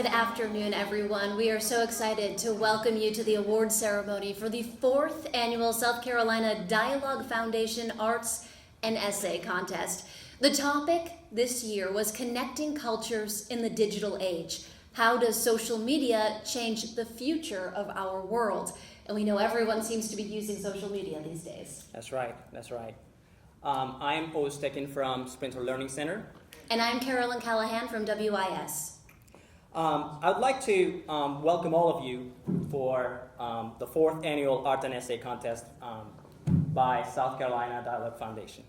Good afternoon, everyone. We are so excited to welcome you to the award ceremony for the 4th annual South Carolina Dialogue Foundation Arts and Essay Contest. The topic this year was connecting cultures in the digital age. How does social media change the future of our world? And we know everyone seems to be using social media these days. That's right. I'm Ostekin from Sprinter Learning Center. And I'm Carolyn Callahan from WIS. I'd like to welcome all of you for the 4th annual Art and Essay Contest by South Carolina Dialogue Foundation.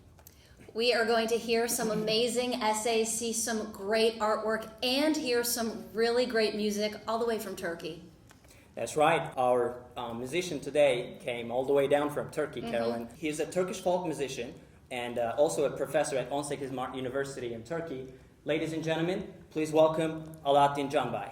We are going to hear some amazing essays, see some great artwork, and hear some really great music all the way from Turkey. That's right. Our musician today came all the way down from Turkey, Carolyn. He's a Turkish folk musician and also a professor at 18 Mart University in Turkey. Ladies and gentlemen, please welcome Alaaddin Canbay.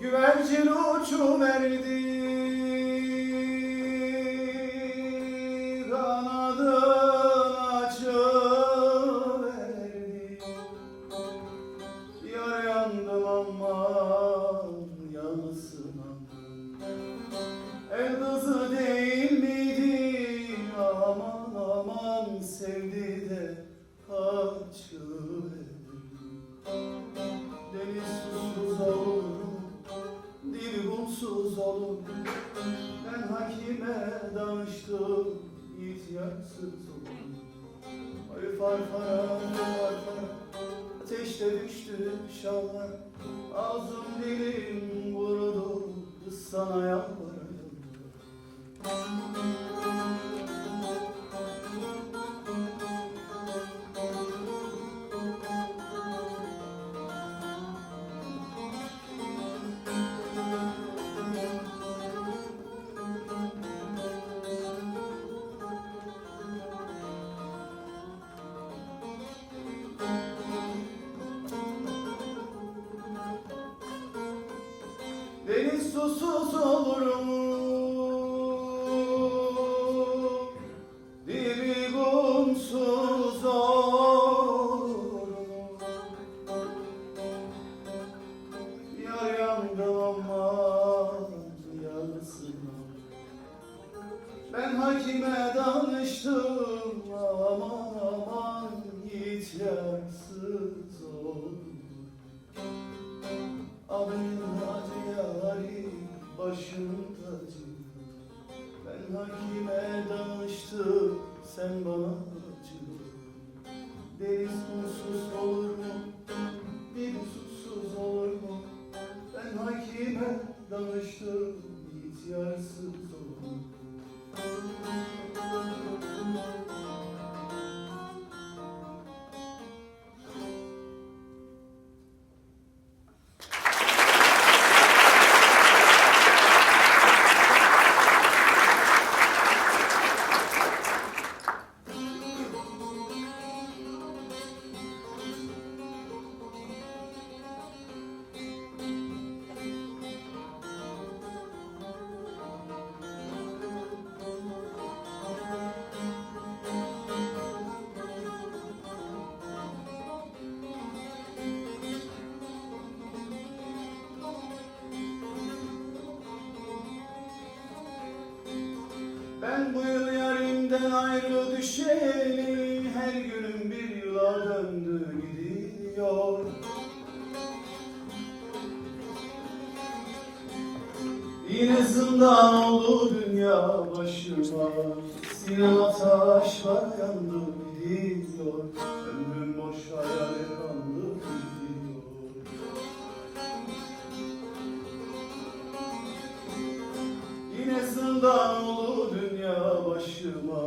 Güvercin uçuverdi, kanadın açıverdi. Yar yandım aman yanısın aman. El kızı değil miydi aman aman, sevdi de kaçıverdi. Deniz susuz olur, dil kumsuz olur. Ben hakime danıştım, ihtiyarsız olur. Ay farfara farfara, ateşte düştü şallar. Ağzım dilim kurudu, kız sana yalvarıyorum. Deniz susuz olur mu? Dibi kumsuz olur mu? Yar yandım aman yanısın. Ben hakime danıştım aman aman İhtiyarsız olur. Adın hacı yari başım tacı. Ben hakime danıştım sen bana acı. Deniz mutsuz olur mu? Bir suçsuz olur mu? Ben hakime danıştım ihtiyarsız olur. Ben bu yıl yarimden ayrı düşeli, her günüm bir yıla döndü gidiyor. Yine zindan oldu dünya başıma, sinema taşlar yandı gidiyor. Ömrüm boş hayale kandı gidiyor. Yine zindan oldu dünya başıma,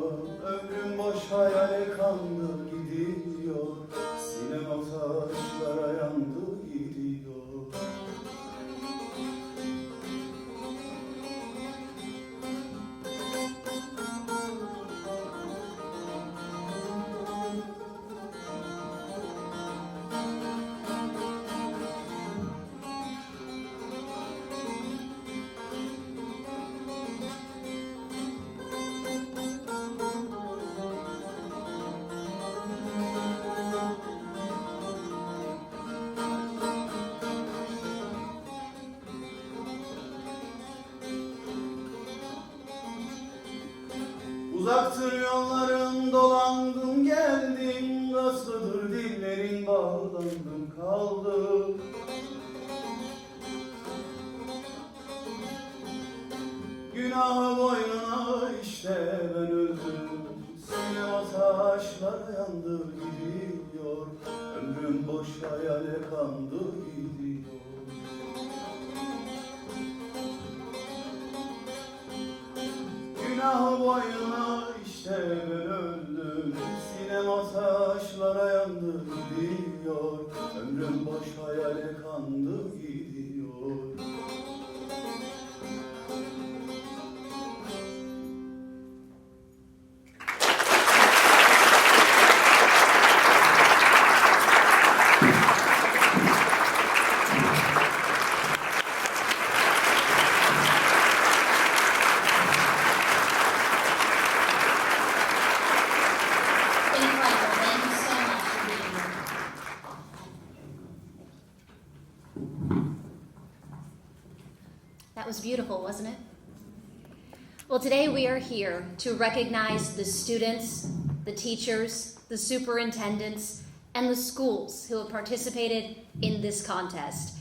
ömrüm boş hayale kandı gidiyor. Sinema taşlara yandı gidiyor. Uzaktır yolların dolandım geldim, nasıldır dillerin bağlandım kaldım. Günahı boynuna işte ben öldüm, sinema taşlar yandı gidiyor. Ömrüm boş hayale kandı gidiyor. Günahı boynuna işte ben öldüm, sinema taşlara yandı gidiyor. Ömrüm boş hayale kandı gidiyor. Incredible. Thank you so much for being here. That was beautiful, wasn't it? Well, today we are here to recognize the students, the teachers, the superintendents, and the schools who have participated in this contest.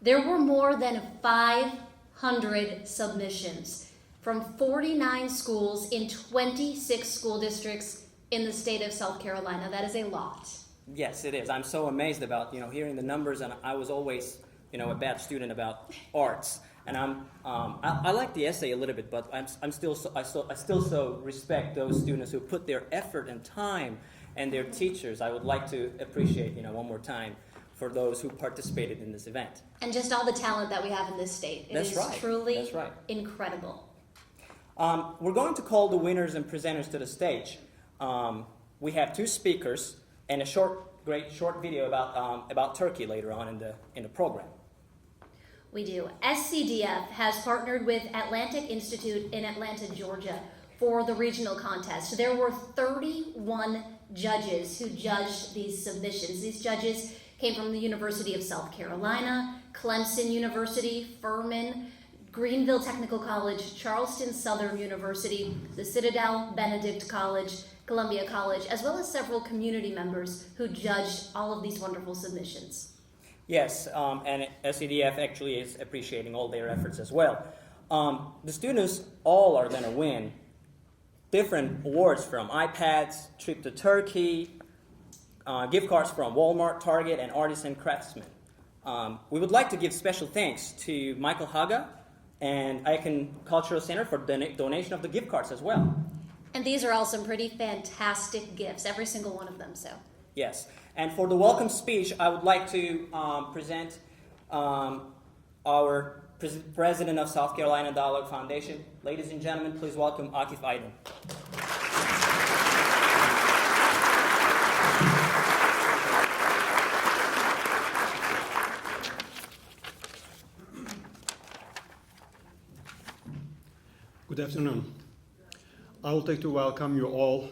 There were more than 500 submissions from 49 schools in 26 school districts in the state of South Carolina. That is a lot. Yes, it is. I'm so amazed about hearing the numbers, and I was always a bad student about arts. And I like the essay a little bit, but I still so respect those students who put their effort and time, and their teachers. I would like to appreciate one more time for those who participated in this event. And just all the talent that we have in this state. It is truly That's right. incredible. We're going to call the winners and presenters to the stage. We have two speakers and a great short video about Turkey later on in the program. We do. SCDF has partnered with Atlantic Institute in Atlanta, Georgia for the regional contest. There were 31 judges who judged these submissions. These judges came from the University of South Carolina, Clemson University, Furman, Greenville Technical College, Charleston Southern University, the Citadel Benedict College, Columbia College, as well as several community members who judged all of these wonderful submissions. Yes, and SCDF actually is appreciating all their efforts as well. The students all are going to win different awards from iPads, trip to Turkey, gift cards from Walmart, Target, and Artisan Craftsman. We would like to give special thanks to Michael Haga and Icon Cultural Center for donation of the gift cards as well. And these are all some pretty fantastic gifts, every single one of them. So Yes, and for the welcome speech, I would like to present our President of South Carolina Dialogue Foundation. Ladies and gentlemen, please welcome Akif Aydin. Good afternoon. I would like to welcome you all,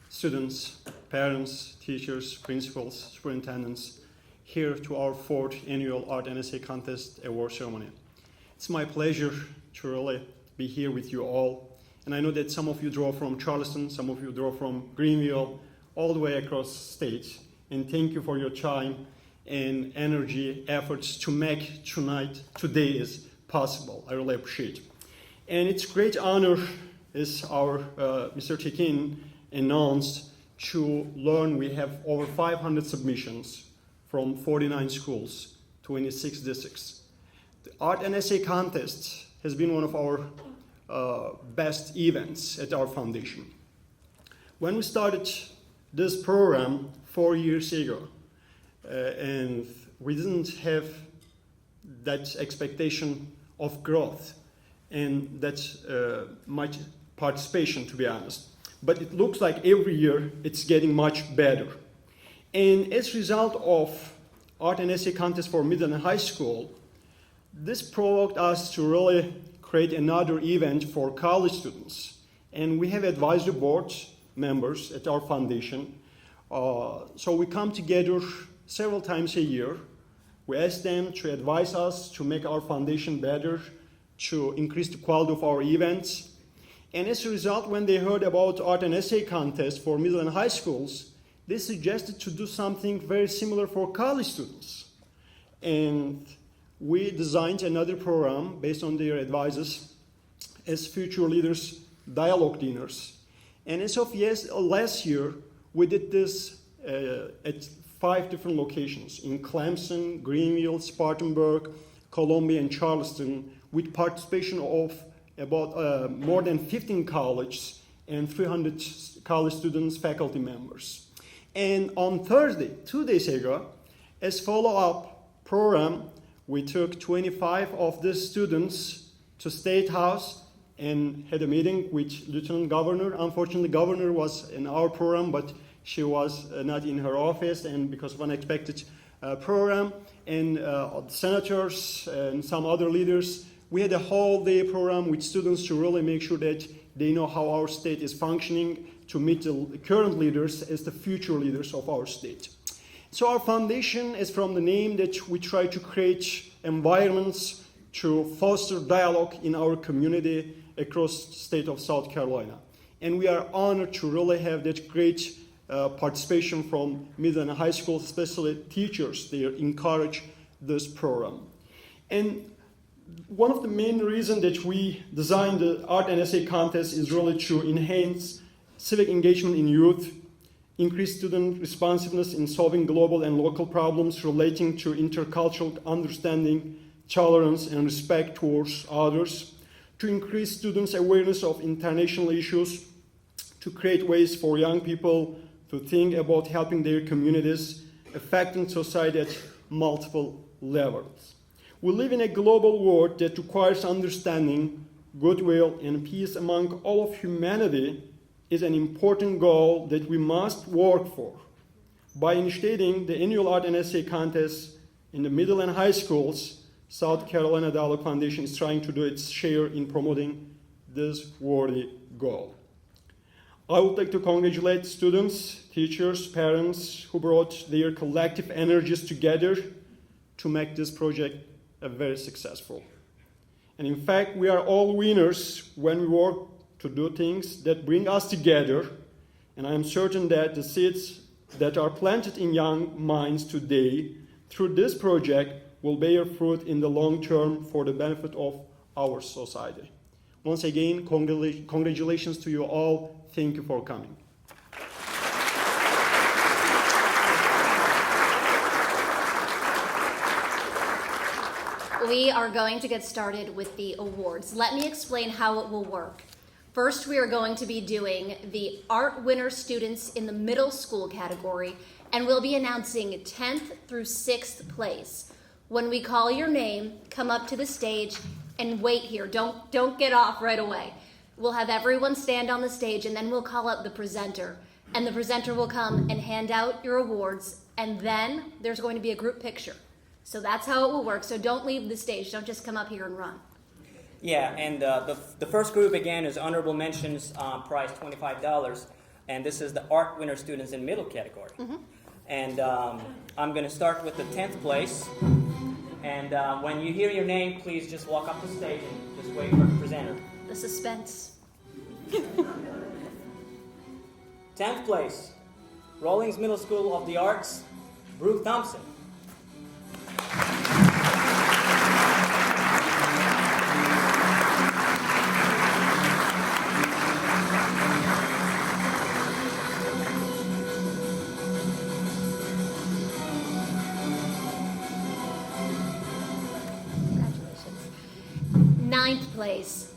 students, parents, teachers, principals, superintendents, here to our 4th annual Art and Essay Contest Award Ceremony. It's my pleasure to really be here with you all. And I know that some of you drove from Charleston, some of you drove from Greenville, all the way across state. And thank you for your time and energy, efforts to make today is possible. I really appreciate it. And it's a great honor, as our Mr. Tekin announced, to learn we have over 500 submissions from 49 schools, 26 districts. The Art and Essay Contest has been one of our best events at our foundation. When we started this program 4 years ago, and we didn't have that expectation of growth and that much participation, to be honest. But it looks like every year it's getting much better. And as a result of Art and Essay Contest for middle and high school, this provoked us to really create another event for college students. And we have advisory board members at our foundation. So we come together several times a year. We ask them to advise us to make our foundation better, to increase the quality of our events. And as a result, when they heard about Art and Essay Contest for middle and high schools, they suggested to do something very similar for college students. And we designed another program based on their advices as Future Leaders Dialogue Dinners. And as of last year, we did this at 5 different locations in Clemson, Greenville, Spartanburg, Columbia, and Charleston, with participation of about more than 15 colleges and 300 college students, faculty members. And on Thursday, 2 days ago, as follow-up program, we took 25 of the students to State House and had a meeting with Lieutenant Governor. Unfortunately, Governor was in our program, but she was not in her office, and because of unexpected program, and senators and some other leaders. We had a whole day program with students to really make sure that they know how our state is functioning, to meet the current leaders as the future leaders of our state. So our foundation is from the name that we try to create environments to foster dialogue in our community across the state of South Carolina. And we are honored to really have that great participation from middle and high schools, especially teachers. They encourage this program. And one of the main reasons that we designed the Art and Essay Contest is really to enhance civic engagement in youth, increase student responsiveness in solving global and local problems relating to intercultural understanding, tolerance, and respect towards others, to increase students' awareness of international issues, to create ways for young people to think about helping their communities, affecting society at multiple levels. We live in a global world that requires understanding, goodwill, and peace among all of humanity is an important goal that we must work for. By initiating the annual Art and Essay Contest in the middle and high schools, South Carolina Dialogue Foundation is trying to do its share in promoting this worthy goal. I would like to congratulate students, teachers, parents who brought their collective energies together to make this project very successful. And in fact, we are all winners when we work to do things that bring us together. And I am certain that the seeds that are planted in young minds today through this project will bear fruit in the long term for the benefit of our society. Once again, congratulations to you all. Thank you for coming. We are going to get started with the awards. Let me explain how it will work. First, we are going to be doing the art winner students in the middle school category, and we'll be announcing 10th through 6th place. When we call your name, come up to the stage and wait here. Don't get off right away. We'll have everyone stand on the stage, and then we'll call up the presenter. And the presenter will come and hand out your awards, and then there's going to be a group picture. So that's how it will work. So don't leave the stage. Don't just come up here and run. Yeah, and the first group again is honorable mentions, prize $25, and this is the art winner students in middle category. And I'm going to start with the 10th place. And when you hear your name, please just walk up the stage and just wait for the presenter. The suspense. 10th place, Rawlings Middle School of the Arts, Brooke Thompson. Congratulations. 9th place,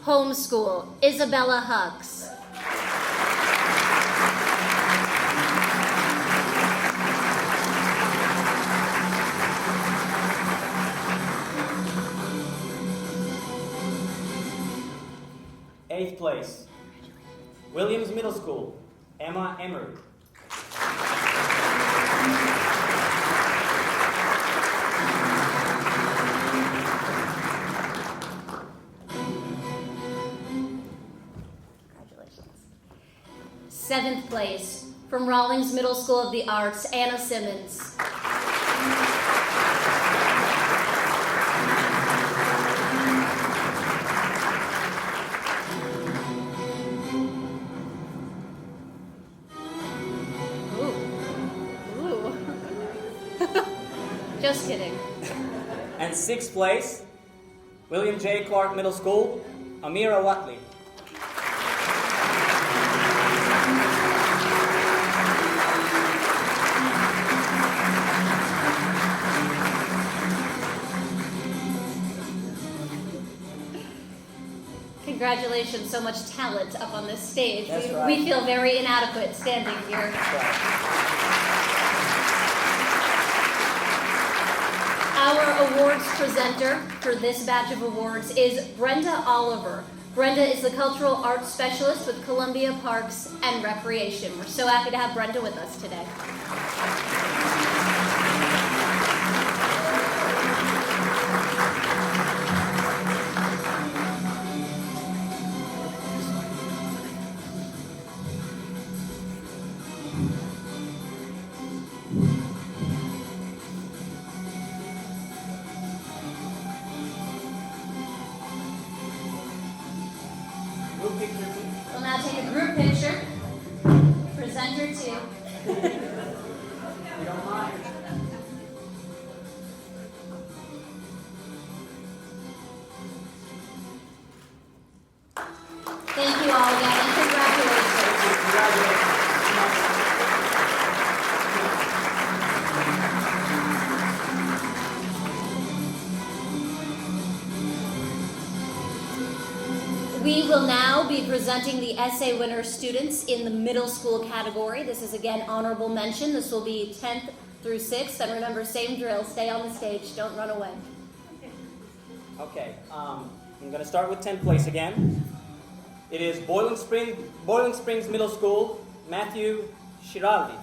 Homeschool, Isabella Hucks. Eighth place, Williams Middle School, Emma Emery. Congratulations. 7th place, from Rawlings Middle School of the Arts, Anna Simmons. Just kidding. And 6th place, William J. Clark Middle School, Amira Watley. Congratulations, so much talent up on this stage. That's we, right. we feel very inadequate standing here. Our awards presenter for this batch of awards is Brenda Oliver. Brenda is the Cultural Arts Specialist with Columbia Parks and Recreation. We're so happy to have Brenda with us today. We'll now take a group picture. Presenter 2. You don't mind. Thank you all again, and congratulations. Congratulations. We will now be presenting the essay winner students in the middle school category. This is again honorable mention. This will be 10th through 6th. And remember, same drill. Stay on the stage. Don't run away. Okay, I'm going to start with 10th place again. It is Boiling Springs Middle School, Matthew Shiraldi.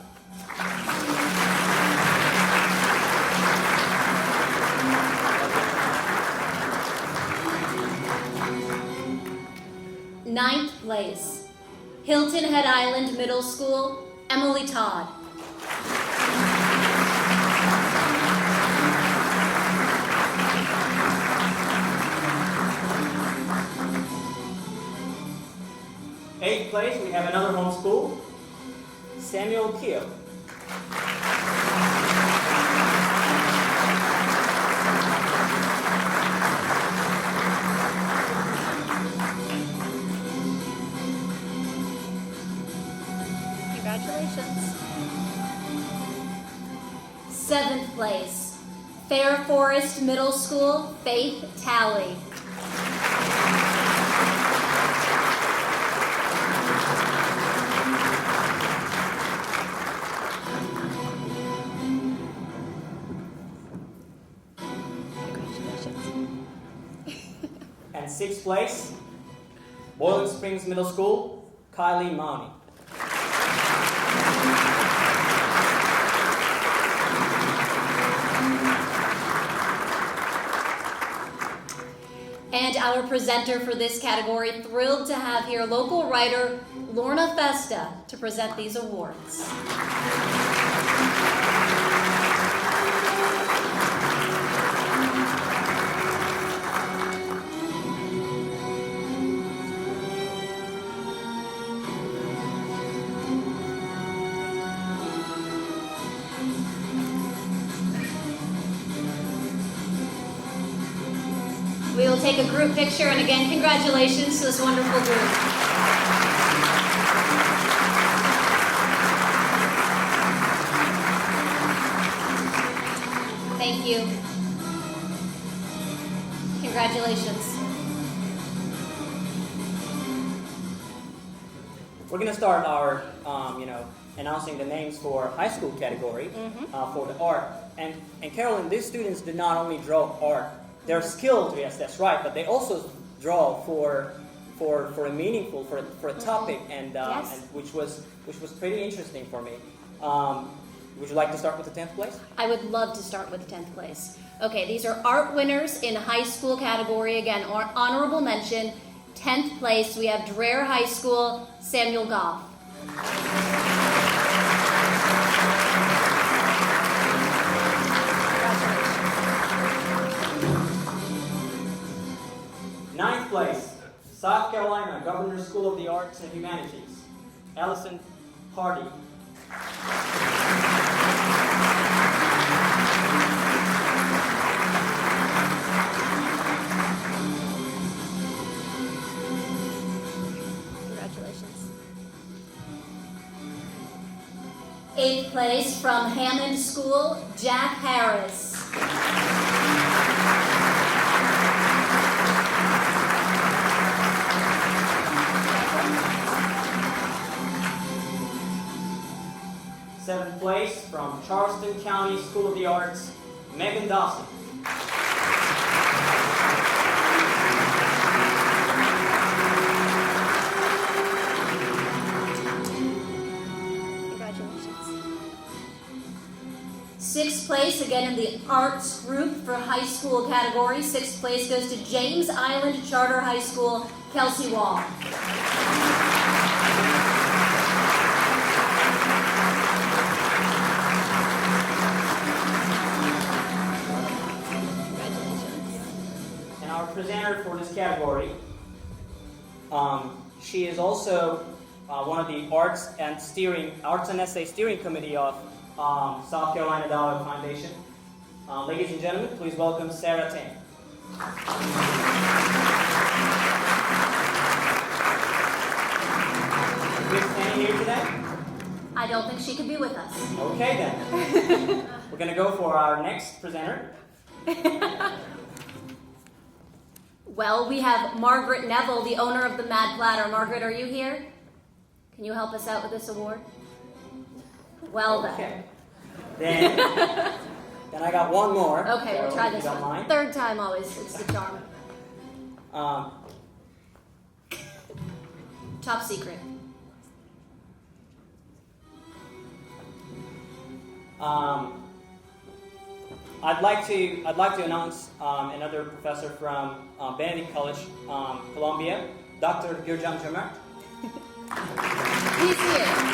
9th place, Hilton Head Island Middle School, Emily Todd. place, we have another homeschool, Samuel Keo. Congratulations. 7th place, Fair Forest Middle School, Faith Talley. And 6th place, Boiling Springs Middle School, Kylie Mauney. And our presenter for this category, thrilled to have here local writer Lorna Festa to present these awards. We will take a group picture, and again, congratulations to this wonderful group. Thank you. Congratulations. We're going to start our, announcing the names for high school category for the art. And Carolyn, these students did not only draw art. They're skilled, yes, that's right, but they also draw for a meaningful, for a topic, and Yes. which was pretty interesting for me. Would you like to start with the 10th place? I would love to start with 10th place. Okay, these are art winners in high school category. Again, honorable mention. 10th place, we have Dreher High School, Samuel Goff. 9th place, South Carolina Governor's School of the Arts and Humanities, Allison Hardy. Congratulations. 8th place from Hammond School, Jack Harris. 7th place from Charleston County School of the Arts, Megan Dawson. Congratulations. 6th place, again in the arts group for high school category. 6th place goes to James Island Charter High School, Kelsey Wall. And our presenter for this category, she is also one of the Arts and Essay Steering Committee of South Carolina Dialogue Foundation. Ladies and gentlemen, please welcome Sarah Tang. Is Miss Tang here today? I don't think she could be with us. Okay then. We're going to go for our next presenter. Well, we have Margaret Neville, the owner of the Mad Platter. Margaret, are you here? Can you help us out with this award? Well then. Okay. Then I got one more. Okay, we'll try if you this don't one. mind. Third time always, it's the charm. Top secret. I'd like to announce another professor from Benedict College, Columbia, Dr. Gürcan Cömert. He's here.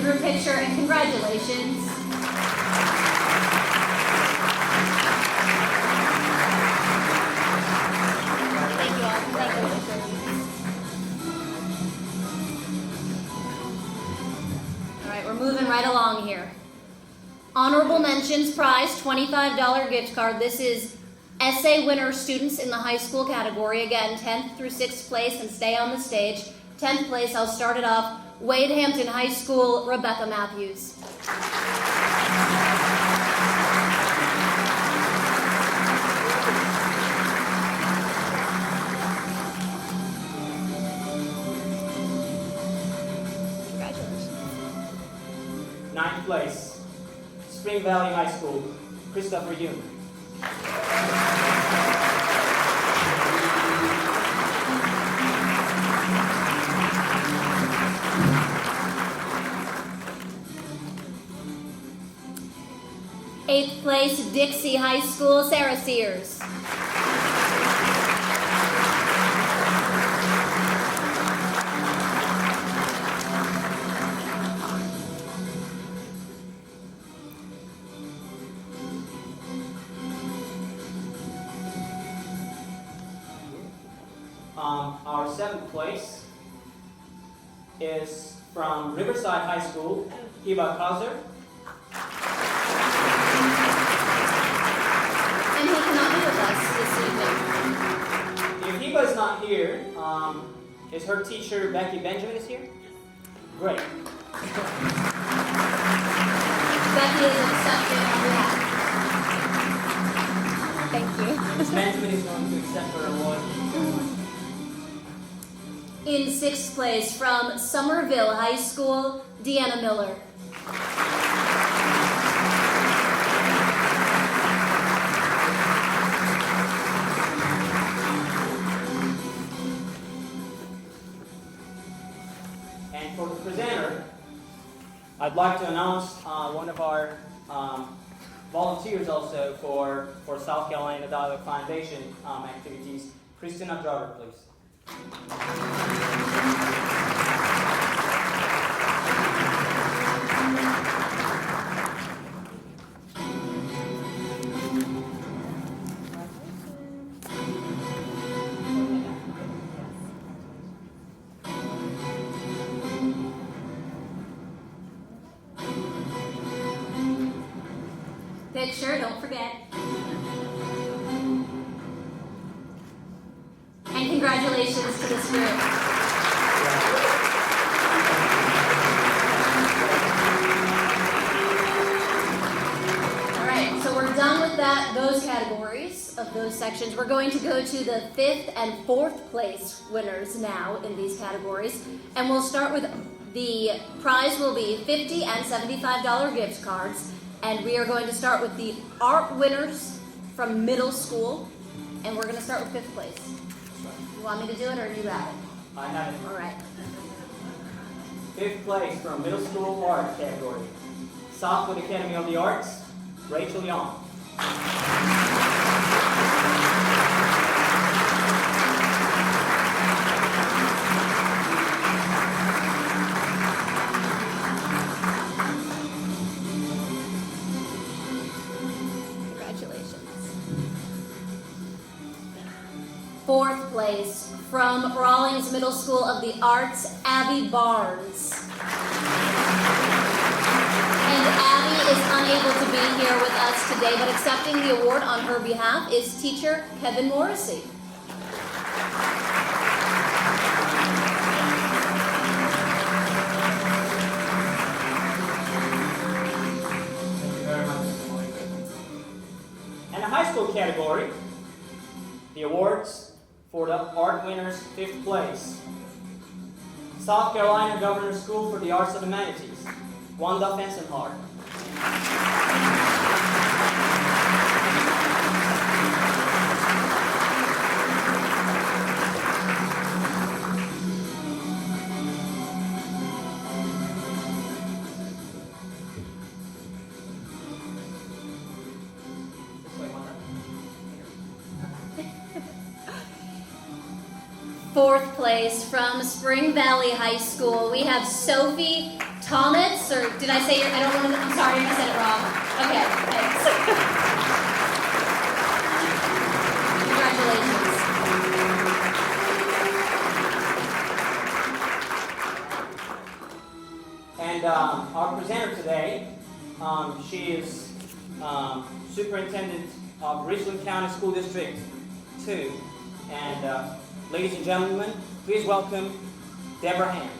group picture, and congratulations. Thank you all. Congratulations. All right, we're moving right along here. Honorable mentions prize, $25 gift card. This is essay winner students in the high school category. Again, 10th through 6th place, and stay on the stage. 10th place, I'll start it off. Wade Hampton High School, Rebecca Matthews. Congratulations. 9th place, Spring Valley High School, Christopher Yoon. Eighth place, Dixie High School, Sarah Sears. Our 7th place is from Riverside High School, Hiba Kauser. And he cannot be with us this evening. If Hiba is not here, is her teacher Becky Benjamin is here? Great. Becky is accepting on behalf. Thank you. Ms. Benjamin is going to accept her award. In 6th place, from Somerville High School, Deanna Miller. And for the presenter, I'd like to announce one of our volunteers also for South Carolina Dialogue Foundation activities. Christina Drover, please. Picture, don't forget. And congratulations to this group. All right, so we're done with those categories of those sections. We're going to go to the 5th and 4th place winners now in these categories. And we'll start with the prize will be $50 and $75 gift cards. And we are going to start with the art winners from middle school. And we're going to start with 5th place. You want me to do it, or you got it? I have it. All right. 5th place from middle school art category. Southwood Academy of the Arts, Rachel Young. Congratulations. 4th place from Rawlings Middle School of the Arts, Abby Barnes. And Abby is unable to be here with us today, but accepting the award on her behalf is teacher Kevin Morrissey. Thank you very much, Mr. Monica. And the high school category, the awards for the art winners, 5th place. South Carolina Governor's School for the Arts and Humanities, Wanda Fensenhart. This way, Wanda. 4th place from Spring Valley High School, we have Sophie Thomas, or did I say your, I don't want to, I'm sorry if I said it wrong. Okay, thanks. Congratulations. And our presenter today, she is Superintendent of Richland County School District 2. And ladies and gentlemen, please welcome Deborah Hand.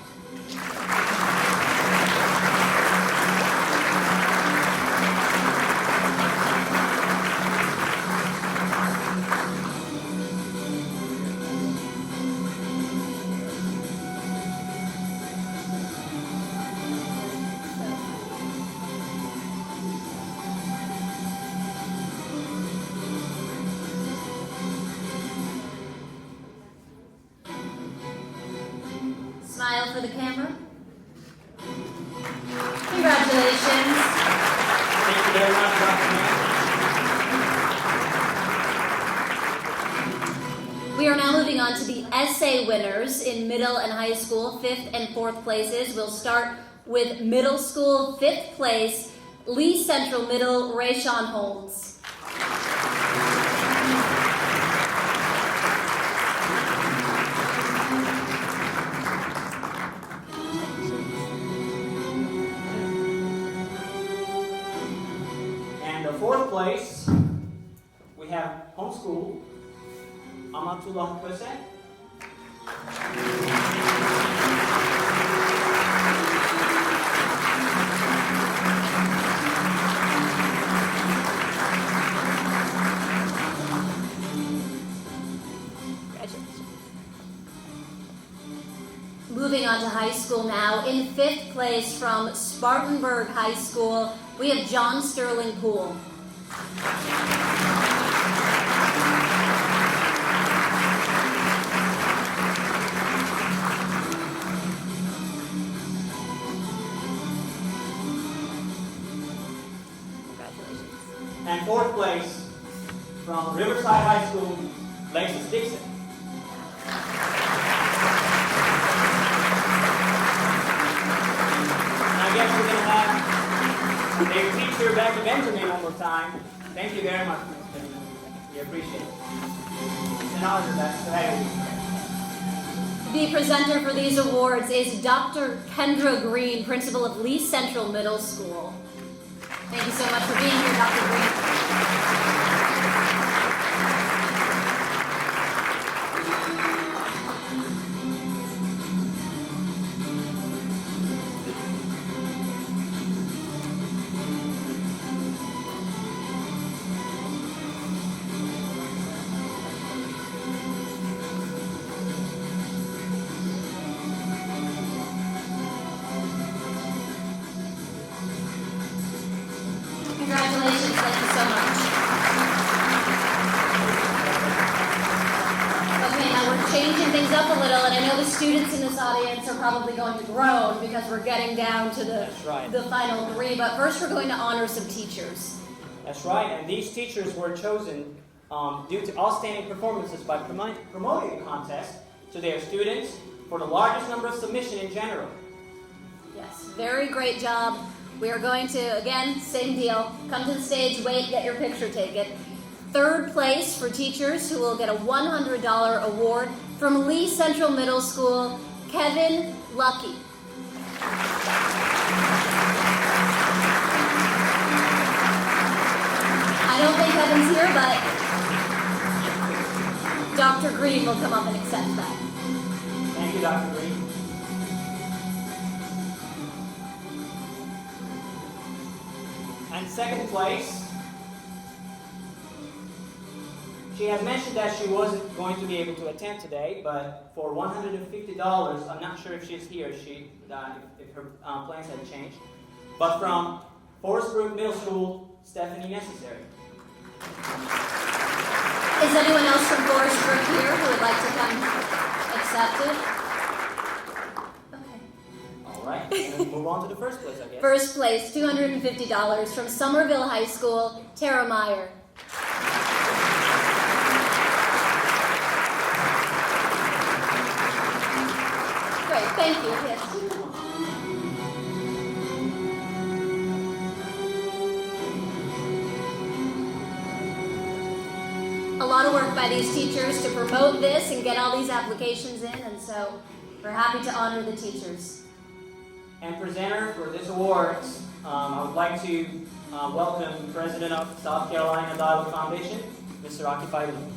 Smile for the camera. Congratulations. Thank you very much, Dr. Hand. We are now moving on to the essay winners in middle and high school, 5th and 4th places. We'll start with middle school, 5th place, Lee Central Middle, Rayshawn Holmes. And the 4th place, we have homeschool, Amatullah Köse. Moving on to high school now. In 5th place from Spartanburg High School, we have John Sterling Poole. Congratulations. And 4th place from Riverside High School, Lexus Dixon. And I guess we're going to have their teacher, Becky Benjamin, one more time. Thank you very much, Ms. Benjamin. We appreciate it. It's an honor to have you. The presenter for these awards is Dr. Kendra Green, principal of Lee Central Middle School. Thank you so much for being here, Dr. Green. Congratulations, thank you so much. Okay, now we're changing things up a little, and I know the students in this audience are probably going to groan because we're getting down to That's right. the final 3, but first we're going to honor some teachers. That's right, and these teachers were chosen due to outstanding performances by promoting the contest to their students for the largest number of submissions in general. Yes, very great job. We are going to, again, same deal. Come to the stage, wait, get your picture taken. 3rd place for teachers who will get a $100 award from Lee Central Middle School, Kevin Lucky. I don't think Kevin's here, but Dr. Green will come up and accept that. Thank you, Dr. Green. And 2nd place, she has mentioned that she wasn't going to be able to attend today, but for $150, I'm not sure if she's here, if her plans had changed, but from Forest Brook Middle School, Stephanie Necessary. Is anyone else from Forest Brook here who would like to come accept it? Okay. All right, and then move on to the 1st place, I guess. 1st place, $250 from Somerville High School, Tara Meyer. Great, thank you. Yes. lot of work by these teachers to promote this and get all these applications in, and so we're happy to honor the teachers. And presenter for this award, I would like to welcome President of South Carolina Dialogue Foundation, Mr. Akifai Lewis.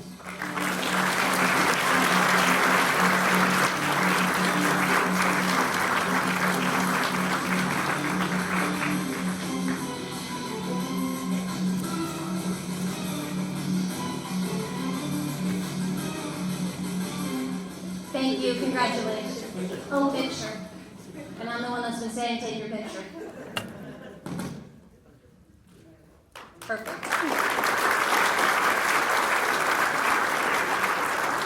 Thank you, congratulations. Oh, picture. And I'm the one that's been saying take your picture. Perfect.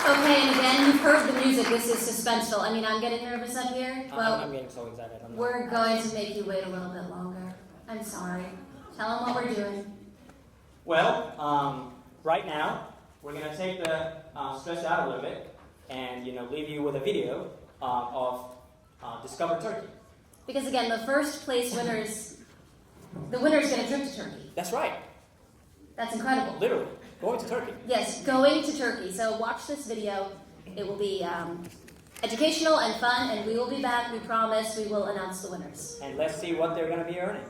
Okay, and again, you've heard the music. This is suspenseful. I mean, I'm getting nervous up here. Well, I'm getting so excited. we're going to make you wait a little bit longer. I'm sorry. Tell them what we're doing. Well, right now, we're going to take the stress out a little bit and, leave you with a video of Discover Turkey. Because again, the first place winners, the winner's going to trip to Turkey. That's right. That's incredible. Literally, going to Turkey. Yes, going to Turkey. So watch this video. It will be educational and fun, and we will be back. We promise. We will announce the winners. And let's see what they're going to be earning.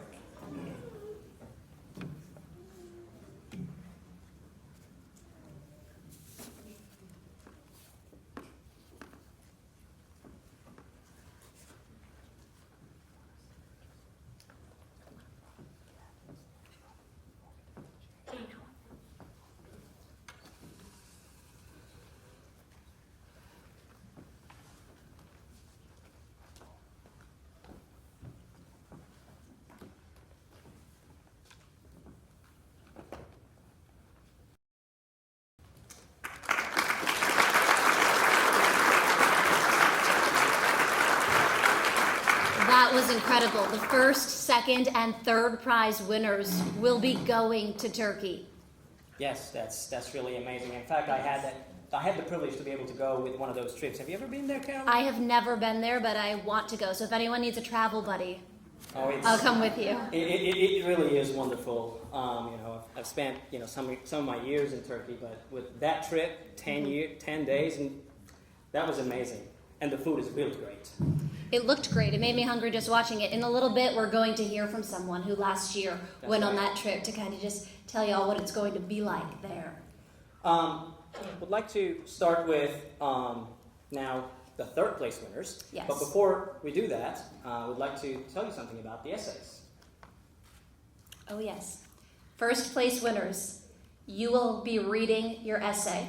That was incredible. The first, second, and third prize winners will be going to Turkey. Yes, that's really amazing. In fact, I had the privilege to be able to go with one of those trips. Have you ever been there, Carol? I have never been there, but I want to go. So if anyone needs a travel buddy, I'll come with you. It really is wonderful. I've spent some of my years in Turkey, but with that trip, 10 days, and that was amazing. And the food is really great. It looked great. It made me hungry just watching it. In a little bit, we're going to hear from someone who last year went on that trip to kind of just tell y'all what it's going to be like there. Would like to start with now the third place winners. Yes. But before we do that, I would like to tell you something about the essays. Oh, yes. First place winners, you will be reading your essay.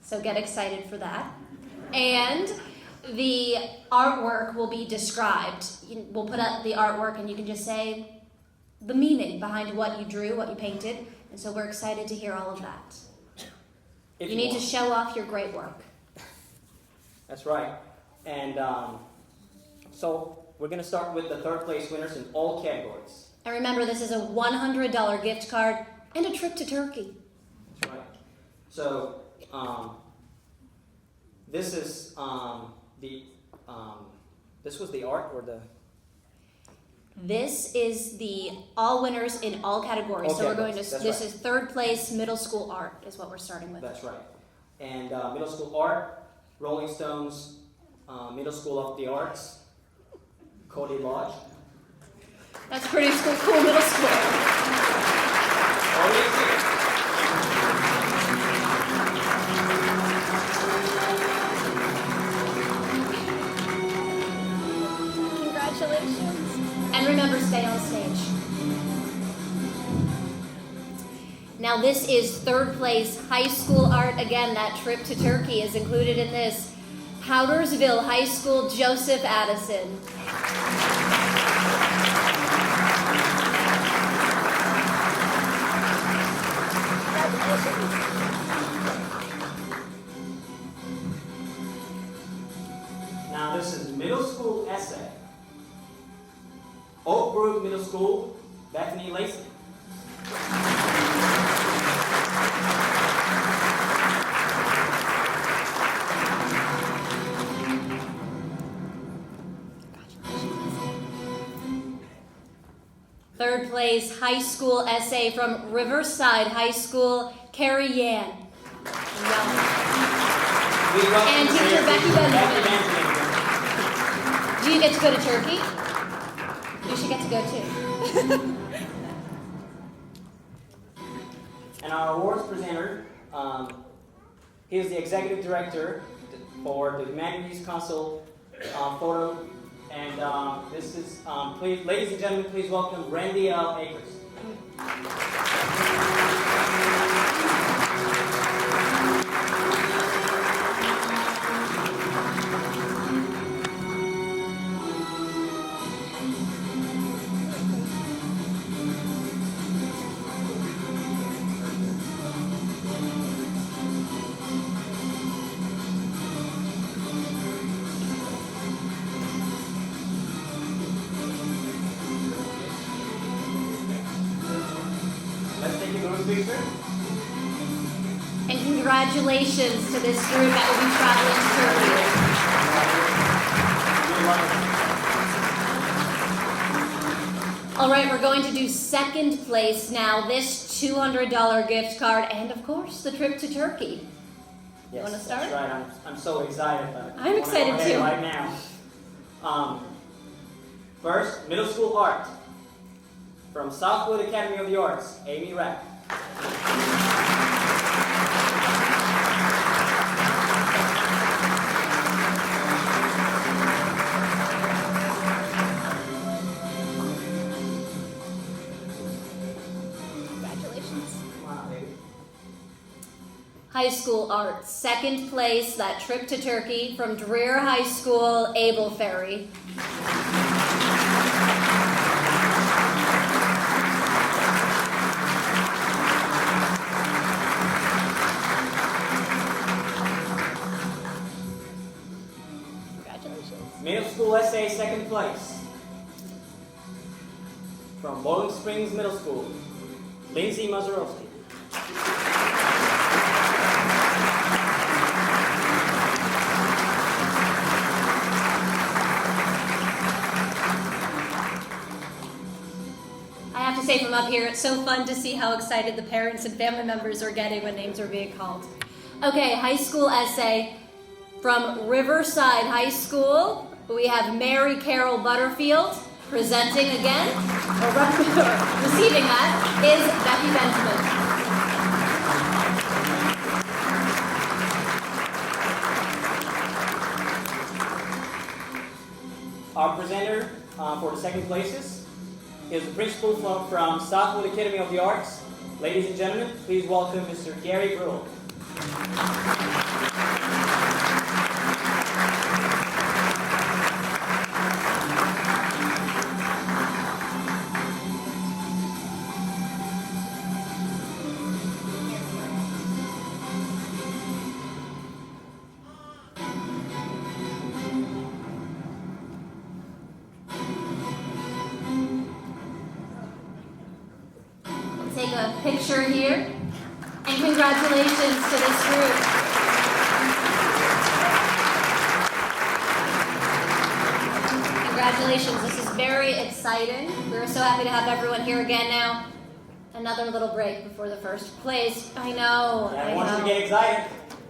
So get excited for that. And the artwork will be described. We'll put up the artwork and you can just say the meaning behind what you drew, what you painted. And so we're excited to hear all of that. You need to show off your great work. That's right. And so we're going to start with the third place winners in all categories. And remember, this is a $100 gift card and a trip to Turkey. That's right. So this is this was the art or the... This is the all winners in all categories. Okay, So we're going to, that's this right. is third place middle school art is what we're starting with. That's right. And middle school art, Rolling Stones, Middle School of the Arts, Cody Lodge. That's pretty cool middle school. Oh, yes, Congratulations. And remember, stay on stage. Now this is third place high school art. Again, that trip to Turkey is included in this. Powdersville High School, Joseph Addison. Now this is middle school essay. Oak Brook Middle School, Bethany Lacey. Third place high school essay from Riverside High School, Carrie Yan. Yum. Please welcome And teacher Becky Becky Benjamin. Benjamin. Do you get to go to Turkey? You should get to go too. And our awards presenter, he is the executive director for the Humanities Council photo. And this is, please, ladies and gentlemen, please welcome Randy L. Akers. Let's take a group picture. And congratulations to this group that will be traveling to Turkey. All right, we're going to do second place now. This $200 gift card and, of course, the trip to Turkey. Yes, wanna start? That's right. I'm so excited. I'm excited go ahead too. Right now. First, middle school art. From Southwood Academy of the Arts, Amy Rapp. Congratulations. Come on, baby. High school art, second place, that trip to Turkey from Dreer High School, Abel Ferry. Congratulations. Middle school essay, second place. From Bowling Springs Middle School, Lindsay Mazurowski. I have to say from up here, it's so fun to see how excited the parents and family members are getting when names are being called. Okay, high school essay from Riverside High School. We have Mary Carol Butterfield presenting again, or receiving that, is Becky Benjamin. Our presenter for the second places is the principal from Southwood Academy of the Arts. Ladies and gentlemen, please welcome Mr. Gary Brule. Take a picture here. And congratulations to this group. Congratulations, this is very exciting. We're so happy to have everyone here again now. Another little break before the first place. I know. I want you to get excited.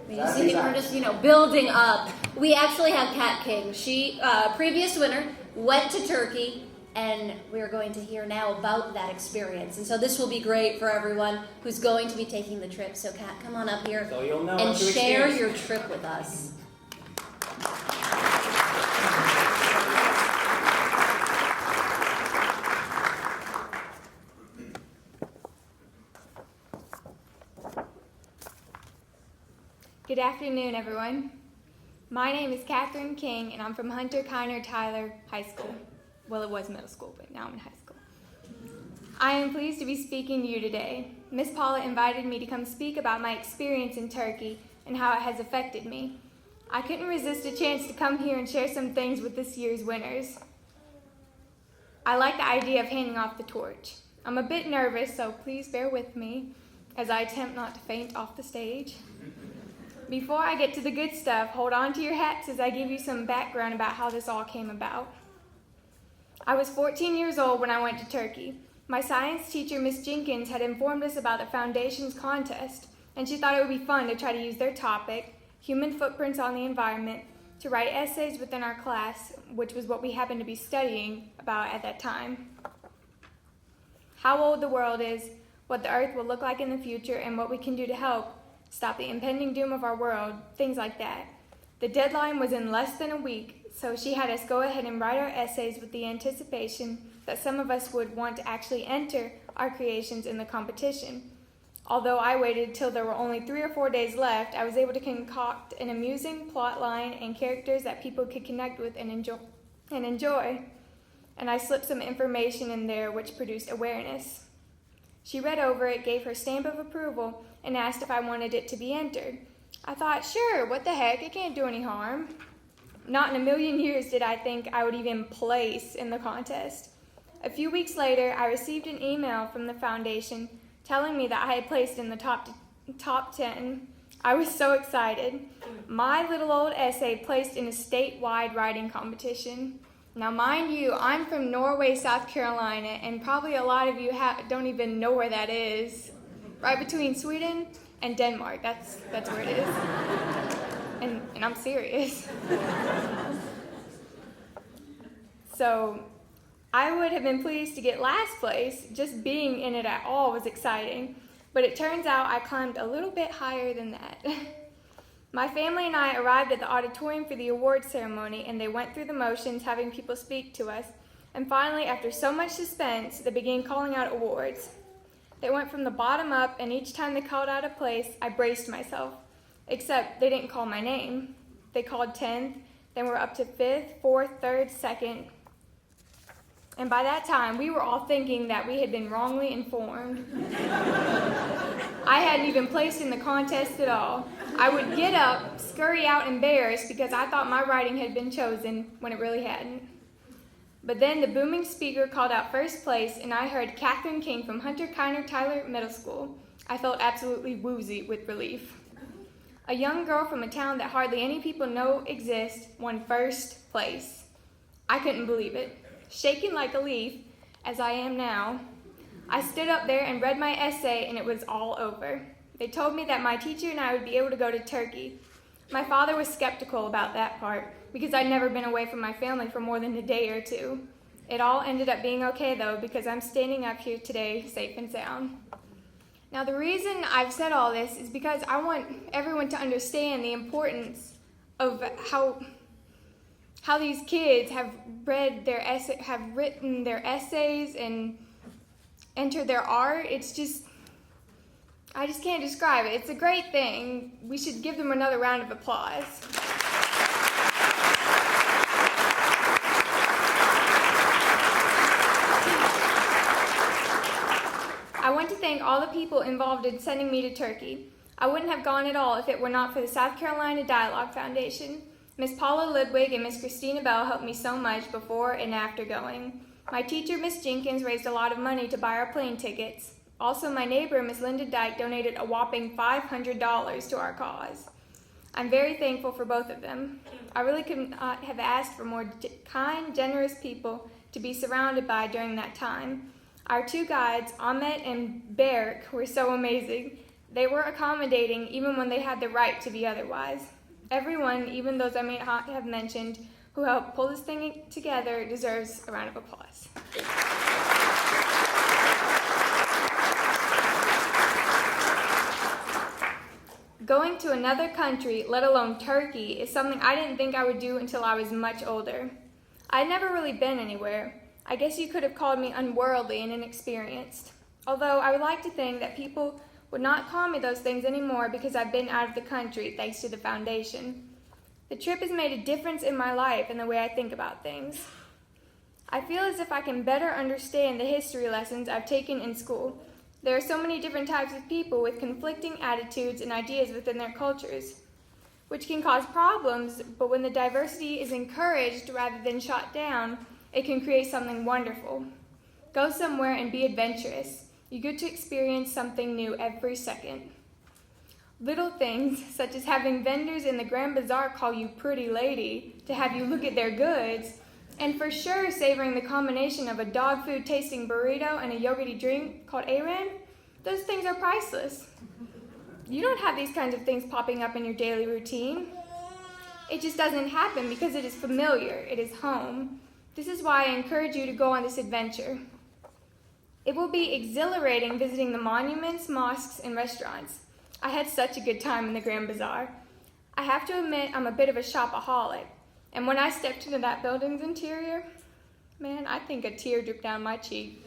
You see, we're just, building up. We actually have Kat King. She, previous winner, went to Turkey, and we're going to hear now about that experience. And so this will be great for everyone who's going to be taking the trip. So Kat, come on up here So you'll know and what to share experience. your trip with us. Good afternoon, everyone. My name is Katherine King, and I'm from Hunter Kiner Tyler High School. Well, it was middle school, but now I'm in high school. I am pleased to be speaking to you today. Miss Paula invited me to come speak about my experience in Turkey and how it has affected me. I couldn't resist a chance to come here and share some things with this year's winners. I like the idea of handing off the torch. I'm a bit nervous, so please bear with me as I attempt not to faint off the stage. Before I get to the good stuff, hold on to your hats as I give you some background about how this all came about. I was 14 years old when I went to Turkey. My science teacher, Miss Jenkins, had informed us about the foundation's contest, and she thought it would be fun to try to use their topic, human footprints on the environment, to write essays within our class, which was what we happened to be studying about at that time. How old the world is, what the earth will look like in the future, and what we can do to help stop the impending doom of our world, things like that. The deadline was in less than a week, so she had us go ahead and write our essays with the anticipation that some of us would want to actually enter our creations in the competition. Although I waited till there were only 3 or 4 days left, I was able to concoct an amusing plot line and characters that people could connect with and enjoy. And I slipped some information in there which produced awareness. She read over it, gave her stamp of approval, and asked if I wanted it to be entered. I thought, sure, what the heck, it can't do any harm. Not in a million years did I think I would even place in the contest. A few weeks later, I received an email from the foundation telling me that I had placed in the top 10. I was so excited. My little old essay placed in a statewide writing competition. Now, mind you, I'm from Norway, South Carolina, and probably a lot of you don't even know where that is. Right between Sweden and Denmark. That's where it is. And I'm serious. So I would have been pleased to get last place. Just being in it at all was exciting. But it turns out I climbed a little bit higher than that. My family and I arrived at the auditorium for the award ceremony, and they went through the motions, having people speak to us. And finally, after so much suspense, they began calling out awards. They went from the bottom up, and each time they called out a place, I braced myself. Except they didn't call my name. They called 10th, then we're up to 5th, 4th, 3rd, 2nd. And by that time, we were all thinking that we had been wrongly informed. I hadn't even placed in the contest at all. I would get up, scurry out embarrassed because I thought my writing had been chosen when it really hadn't. But then the booming speaker called out first place, and I heard Catherine King from Hunter Kiner Tyler Middle School. I felt absolutely woozy with relief. A young girl from a town that hardly any people know exists won first place. I couldn't believe it. Shaking like a leaf, as I am now, I stood up there and read my essay, and it was all over. They told me that my teacher and I would be able to go to Turkey. My father was skeptical about that part, because I'd never been away from my family for more than a day or two. It all ended up being okay, though, because I'm standing up here today safe and sound. Now, the reason I've said all this is because I want everyone to understand the importance of how these kids have written their essays and entered their art. I just can't describe it. It's a great thing. We should give them another round of applause. I want to thank all the people involved in sending me to Turkey. I wouldn't have gone at all if it were not for the South Carolina Dialogue Foundation. Miss Paula Ludwig and Miss Christina Bell helped me so much before and after going. My teacher, Miss Jenkins, raised a lot of money to buy our plane tickets. Also, my neighbor, Miss Linda Dyke, donated a whopping $500 to our cause. I'm very thankful for both of them. I really could not have asked for more kind, generous people to be surrounded by during that time. Our two guides, Ahmet and Berk, were so amazing. They were accommodating even when they had the right to be otherwise. Everyone, even those I may not have mentioned, who helped pull this thing together deserves a round of applause. Going to another country, let alone Turkey, is something I didn't think I would do until I was much older. I'd never really been anywhere. I guess you could have called me unworldly and inexperienced. Although I would like to think that people would not call me those things anymore because I've been out of the country thanks to the foundation. The trip has made a difference in my life and the way I think about things. I feel as if I can better understand the history lessons I've taken in school. There are so many different types of people with conflicting attitudes and ideas within their cultures, which can cause problems, but when the diversity is encouraged rather than shot down, it can create something wonderful. Go somewhere and be adventurous. You get to experience something new every second. Little things, such as having vendors in the Grand Bazaar call you pretty lady to have you look at their goods, and for sure savoring the combination of a dog food tasting burrito and a yogurty drink called Aran, those things are priceless. You don't have these kinds of things popping up in your daily routine. It just doesn't happen because it is familiar. It is home. This is why I encourage you to go on this adventure. It will be exhilarating visiting the monuments, mosques, and restaurants. I had such a good time in the Grand Bazaar. I have to admit I'm a bit of a shopaholic, and when I stepped into that building's interior, man, I think a tear dripped down my cheek.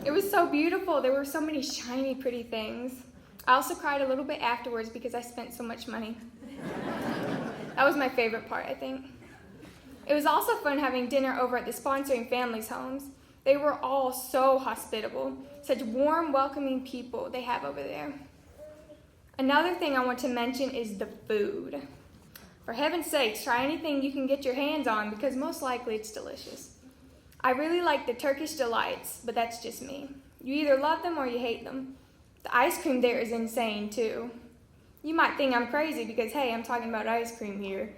It was so beautiful. There were so many shiny, pretty things. I also cried a little bit afterwards because I spent so much money. That was my favorite part, I think. It was also fun having dinner over at the sponsoring families' homes. They were all so hospitable, such warm, welcoming people they have over there. Another thing I want to mention is the food. For heaven's sakes, try anything you can get your hands on because most likely it's delicious. I really like the Turkish delights, but that's just me. You either love them or you hate them. The ice cream there is insane too. You might think I'm crazy because, hey, I'm talking about ice cream here,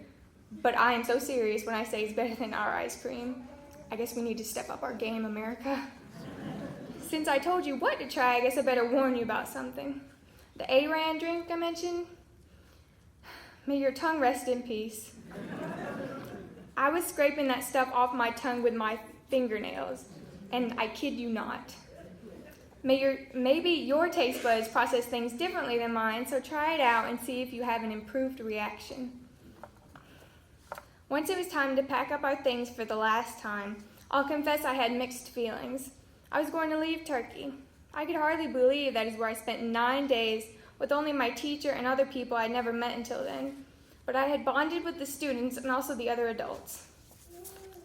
but I am so serious when I say it's better than our ice cream. I guess we need to step up our game, America. Since I told you what to try, I guess I better warn you about something. The Aran drink I mentioned, may your tongue rest in peace. I was scraping that stuff off my tongue with my fingernails, and I kid you not. Maybe your taste buds process things differently than mine, so try it out and see if you have an improved reaction. Once it was time to pack up our things for the last time, I'll confess I had mixed feelings. I was going to leave Turkey. I could hardly believe that is where I spent 9 days with only my teacher and other people I'd never met until then. But I had bonded with the students and also the other adults.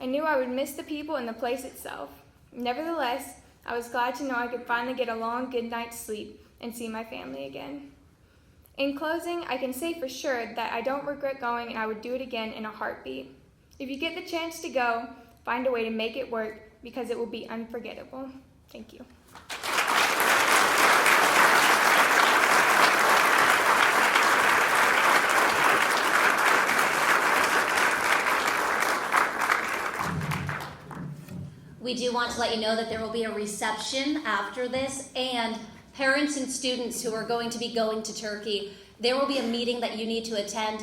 I knew I would miss the people and the place itself. Nevertheless, I was glad to know I could finally get a long good night's sleep and see my family again. In closing, I can say for sure that I don't regret going and I would do it again in a heartbeat. If you get the chance to go, find a way to make it work because it will be unforgettable. Thank you. We do want to let you know that there will be a reception after this, and parents and students who are going to be going to Turkey, there will be a meeting that you need to attend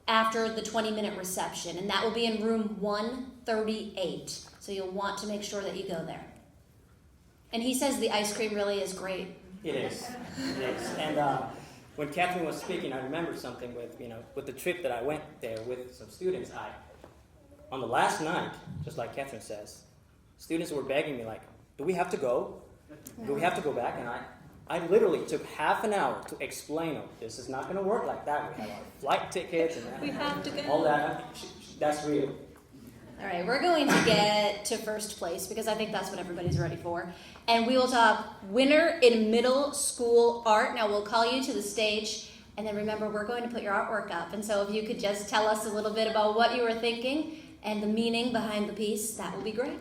after the 20-minute reception, and that will be in room 138. So you'll want to make sure that you go there. And he says the ice cream really is great. It is. It is. And when Catherine was speaking, I remembered something with the trip that I went there with some students. On the last night, just like Catherine says, students were begging me, like, do we have to go? Do we have to go back? And I literally took half an hour to explain, this is not going to work like that. We have our flight tickets and We have to go. all that. That's real. All right, we're going to get to first place because I think that's what everybody's ready for. And we will talk winner in middle school art. Now we'll call you to the stage. And then remember, we're going to put your artwork up. And so if you could just tell us a little bit about what you were thinking and the meaning behind the piece, that would be great.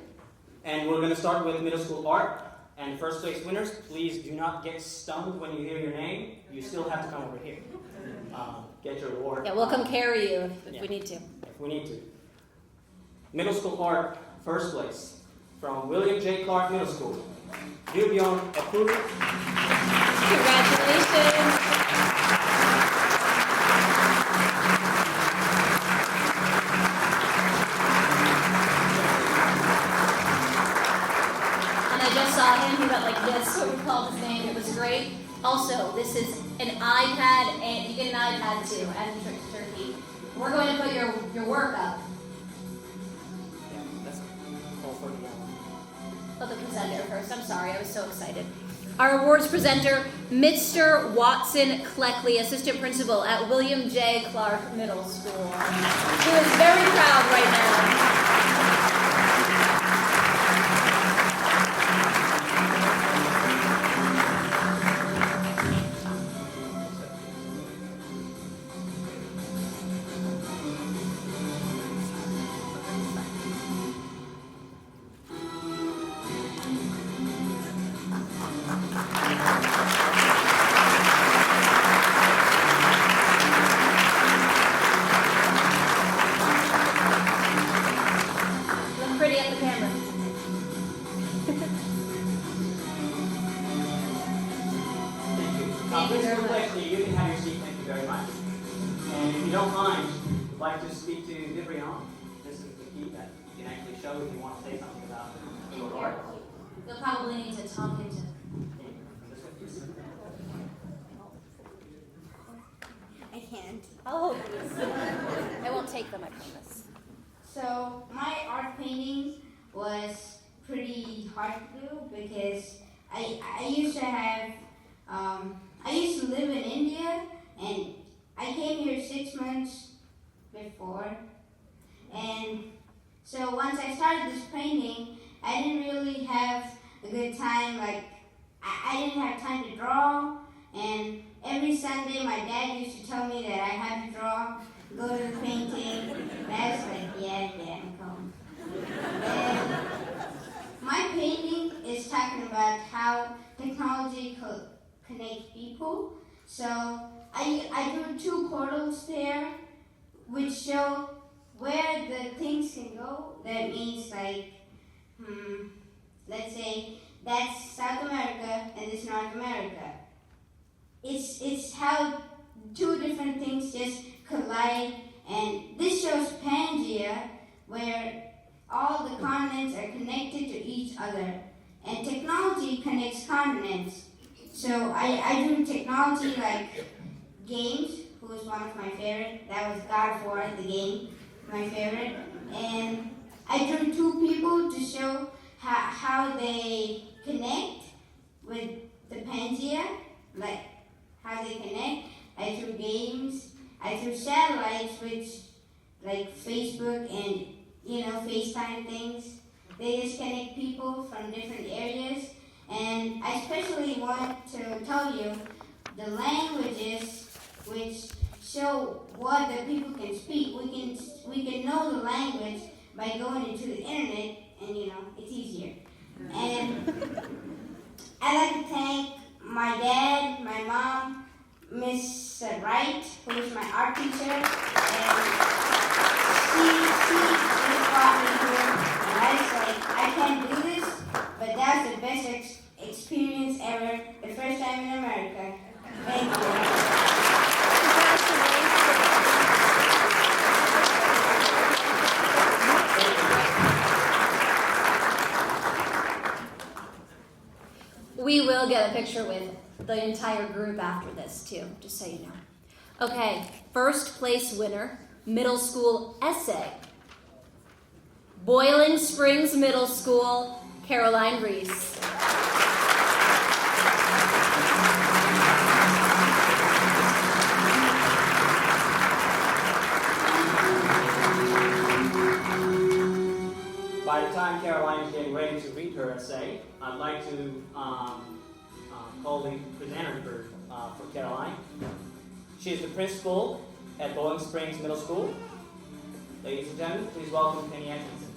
And we're going to start with middle school art. And first place winners, please do not get stunned when you hear your name. You still have to come over here. Get your award. Yeah, we'll come carry you if we need to. If we need to. Middle school art, first place, from William J. Clark Middle School. View beyond approval. Congratulations. I just saw him, he went like this, so we called his name, it was great. Also, this is an iPad, and you get an iPad too, and Turkey. We're going to put your work up. Yeah, that's all for you. Oh, the presenter first, I'm sorry, I was so excited. Our awards presenter, Mr. Watson Cleckley, Assistant Principal at William J. Clark Middle School, who is very proud right now. Look pretty at the camera. Thank you. Thank you very Mr. much. Blakely, you can have don't mind, I'd like to speak to Vibrian. This is the key that you can actually show if you want to say something about your art. You'll probably need to talk into. I can't. Oh, I won't take them, I promise. So my art painting was pretty hard to do because I used to have I used to live in India, and I came here 6 months before, and so once I started this painting, I didn't really have a good time. Like I didn't have time to draw, and every Sunday my dad used to tell me that I had to draw, go to the painting, and I was like, yeah, I'm coming. And my painting is talking about how technology could connect people. So I drew 2 portals there, which show where the things can go. That means like, let's say that's South America and this North America. It's how 2 different things just collide, and this shows Pangea, where all the continents are connected to each other, and technology connects continents. So I drew technology like games, who was one of my favorite. That was God of War, the game, my favorite. And I drew 2 people to show how they connect with the Pangea, like how they connect. I drew games. I drew satellites, which like Facebook and FaceTime things. They just connect people from different areas. And I especially want to tell you the languages which show what the people can speak. We can know the language by going into the internet, and it's easier. And I'd like to thank my dad, my mom, Miss Wright, who is my art teacher, and she brought me here, and I was like, I can't do this, but that was the best experience ever, the first time in America. Thank you. We will get a picture with the entire group after this, too, just so you know. Okay, first place winner, middle school essay. Boiling Springs Middle School, Caroline Reese. By the time Caroline is getting ready to read her essay, I'd like to call the presenter for Caroline. She is the principal at Boiling Springs Middle School. Ladies and gentlemen, please welcome Penny Atkinson.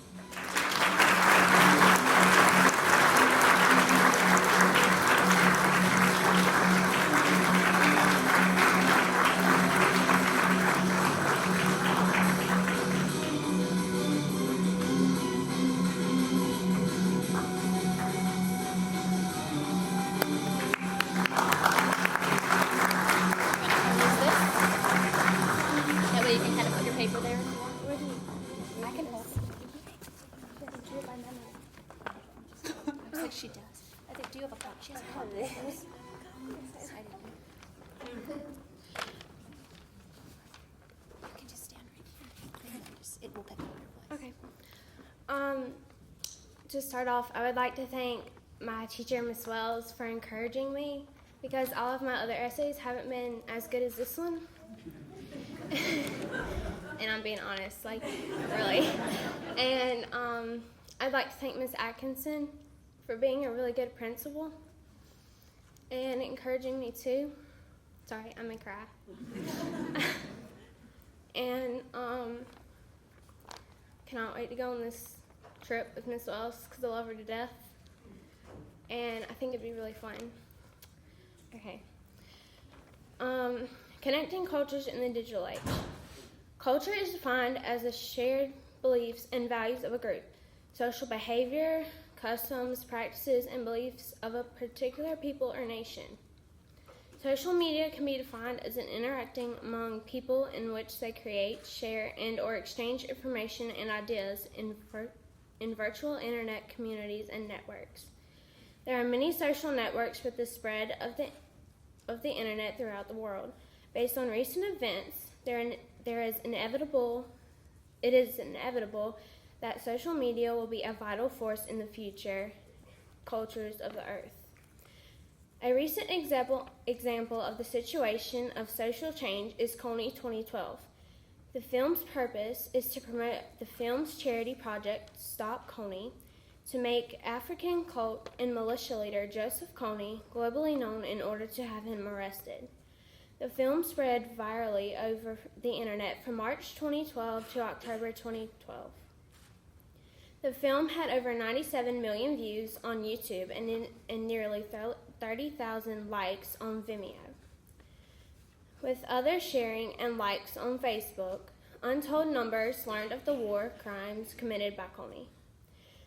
That way you can kind of put your paper there. I can hold it. Looks like she does. I think, do you have a copy? She has a copy. You can just stand right here. It will pick up your voice. Okay. To start off, I would like to thank my teacher, Miss Wells, for encouraging me, because all of my other essays haven't been as good as this one. And I'm being honest, like, really. And I'd like to thank Miss Atkinson for being a really good principal and encouraging me too. Sorry, I may cry. And cannot wait to go on this trip with Miss Wells because I love her to death. And I think it'd be really fun. Okay. Connecting cultures in the digital age. Culture is defined as the shared beliefs and values of a group, social behavior, customs, practices, and beliefs of a particular people or nation. Social media can be defined as an interacting among people in which they create, share, and or exchange information and ideas in virtual internet communities and networks. There are many social networks with the spread of the internet throughout the world. Based on recent events, it is inevitable that social media will be a vital force in the future cultures of the earth. A recent example of the situation of social change is Coney 2012. The film's purpose is to promote the film's charity project, Stop Coney, to make African cult and militia leader Joseph Kony globally known in order to have him arrested. The film spread virally over the internet from March 2012 to October 2012. The film had over 97 million views on YouTube and nearly 30,000 likes on Vimeo. With others sharing and likes on Facebook, untold numbers learned of the war crimes committed by Kony.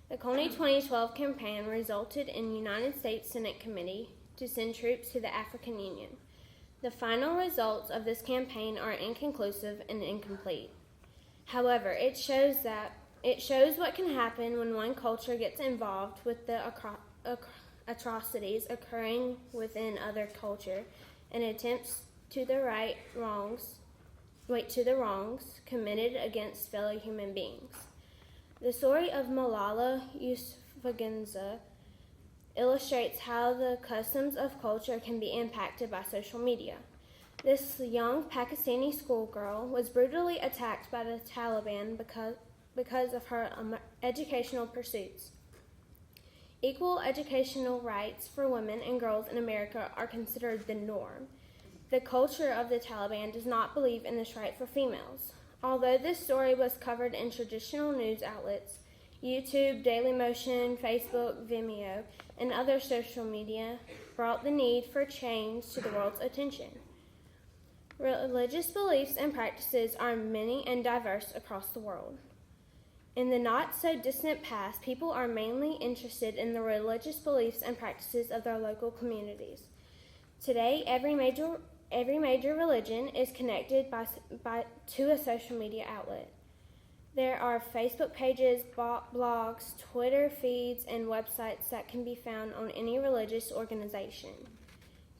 The Coney 2012 campaign resulted in United States Senate Committee to send troops to the African Union. The final results of this campaign are inconclusive and incomplete. However, it shows what can happen when one culture gets involved with the atrocities occurring within other culture and attempts to the wrongs committed against fellow human beings. The story of Malala Yousafzai illustrates how the customs of culture can be impacted by social media. This young Pakistani schoolgirl was brutally attacked by the Taliban because of her educational pursuits. Equal educational rights for women and girls in America are considered the norm. The culture of the Taliban does not believe in this right for females. Although this story was covered in traditional news outlets, YouTube, Dailymotion, Facebook, Vimeo, and other social media brought the need for change to the world's attention. Religious beliefs and practices are many and diverse across the world. In the not-so-distant past, people are mainly interested in the religious beliefs and practices of their local communities. Today, every major religion is connected to a social media outlet. There are Facebook pages, blogs, Twitter feeds, and websites that can be found on any religious organization.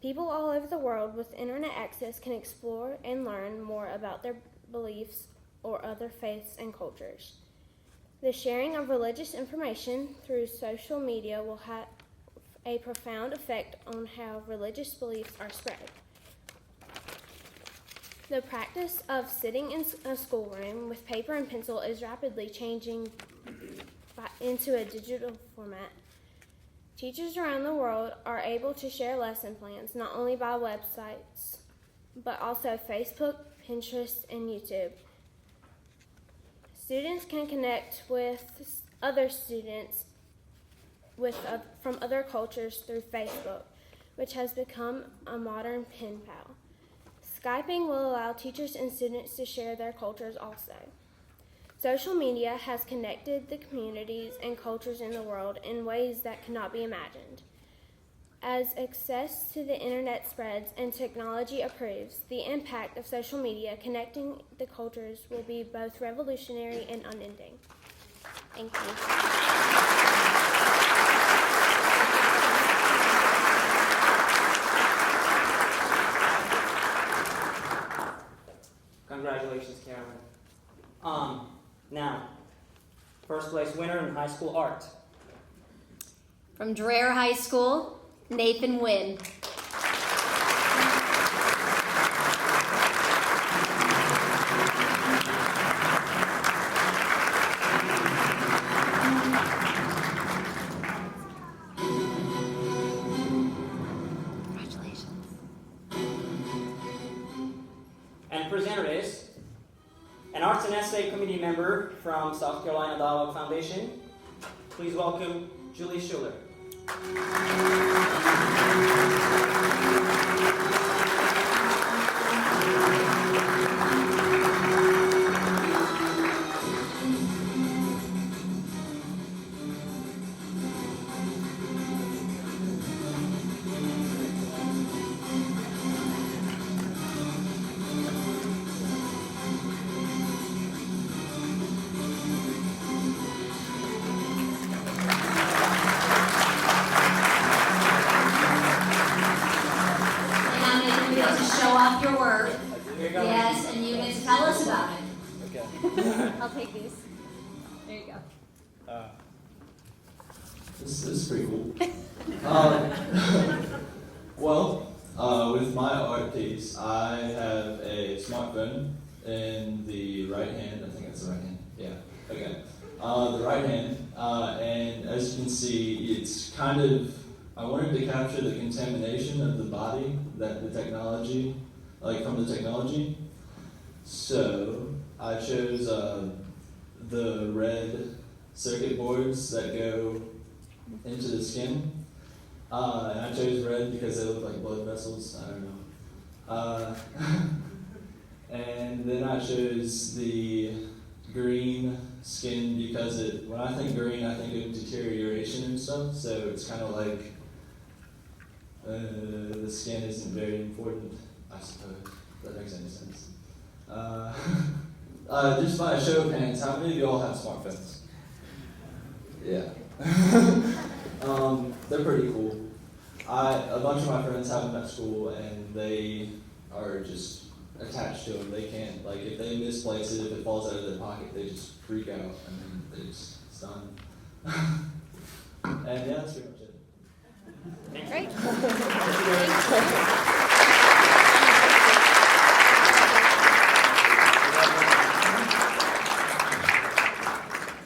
People all over the world with internet access can explore and learn more about their beliefs or other faiths and cultures. The sharing of religious information through social media will have a profound effect on how religious beliefs are spread. The practice of sitting in a schoolroom with paper and pencil is rapidly changing into a digital format. Teachers around the world are able to share lesson plans not only by websites, but also Facebook, Pinterest, and YouTube. Students can connect with other students from other cultures through Facebook, which has become a modern pen pal. Skyping will allow teachers and students to share their cultures also. Social media has connected the communities and cultures in the world in ways that cannot be imagined. As access to the internet spreads and technology improves, the impact of social media connecting the cultures will be both revolutionary and unending. Thank you. Congratulations, Carolyn. Now, first place winner in high school art. From Dreher High School, Nathan Wynn. Congratulations. And presenter is an Arts and Essay Committee member from South Carolina Dialogue Foundation. Please welcome Julie Schuler. off your work. Here you go. Yes, and you get to tell us about it. Okay. I'll take these. There you go. This is pretty cool. With my art piece, I have a smartphone in the right hand. I think that's the right hand. Yeah. Okay. The right hand, and as you can see, it's kind of. I wanted to capture the contamination of the body that the technology, like from the technology. So I chose the red circuit boards that go into the skin. And I chose red because they look like blood vessels. I don't know. And then I chose the green skin because when I think green, I think of deterioration and stuff. So it's kind of like the skin isn't very important, I suppose. If that makes any sense. Just by a show of hands, how many of you all have smartphones? Yeah. They're pretty cool. A bunch of my friends have them at school, and they are just attached to them. They can't, like, if they misplace it, if it falls out of their pocket, they just freak out, and then it's done. And yeah, that's pretty much it. Great.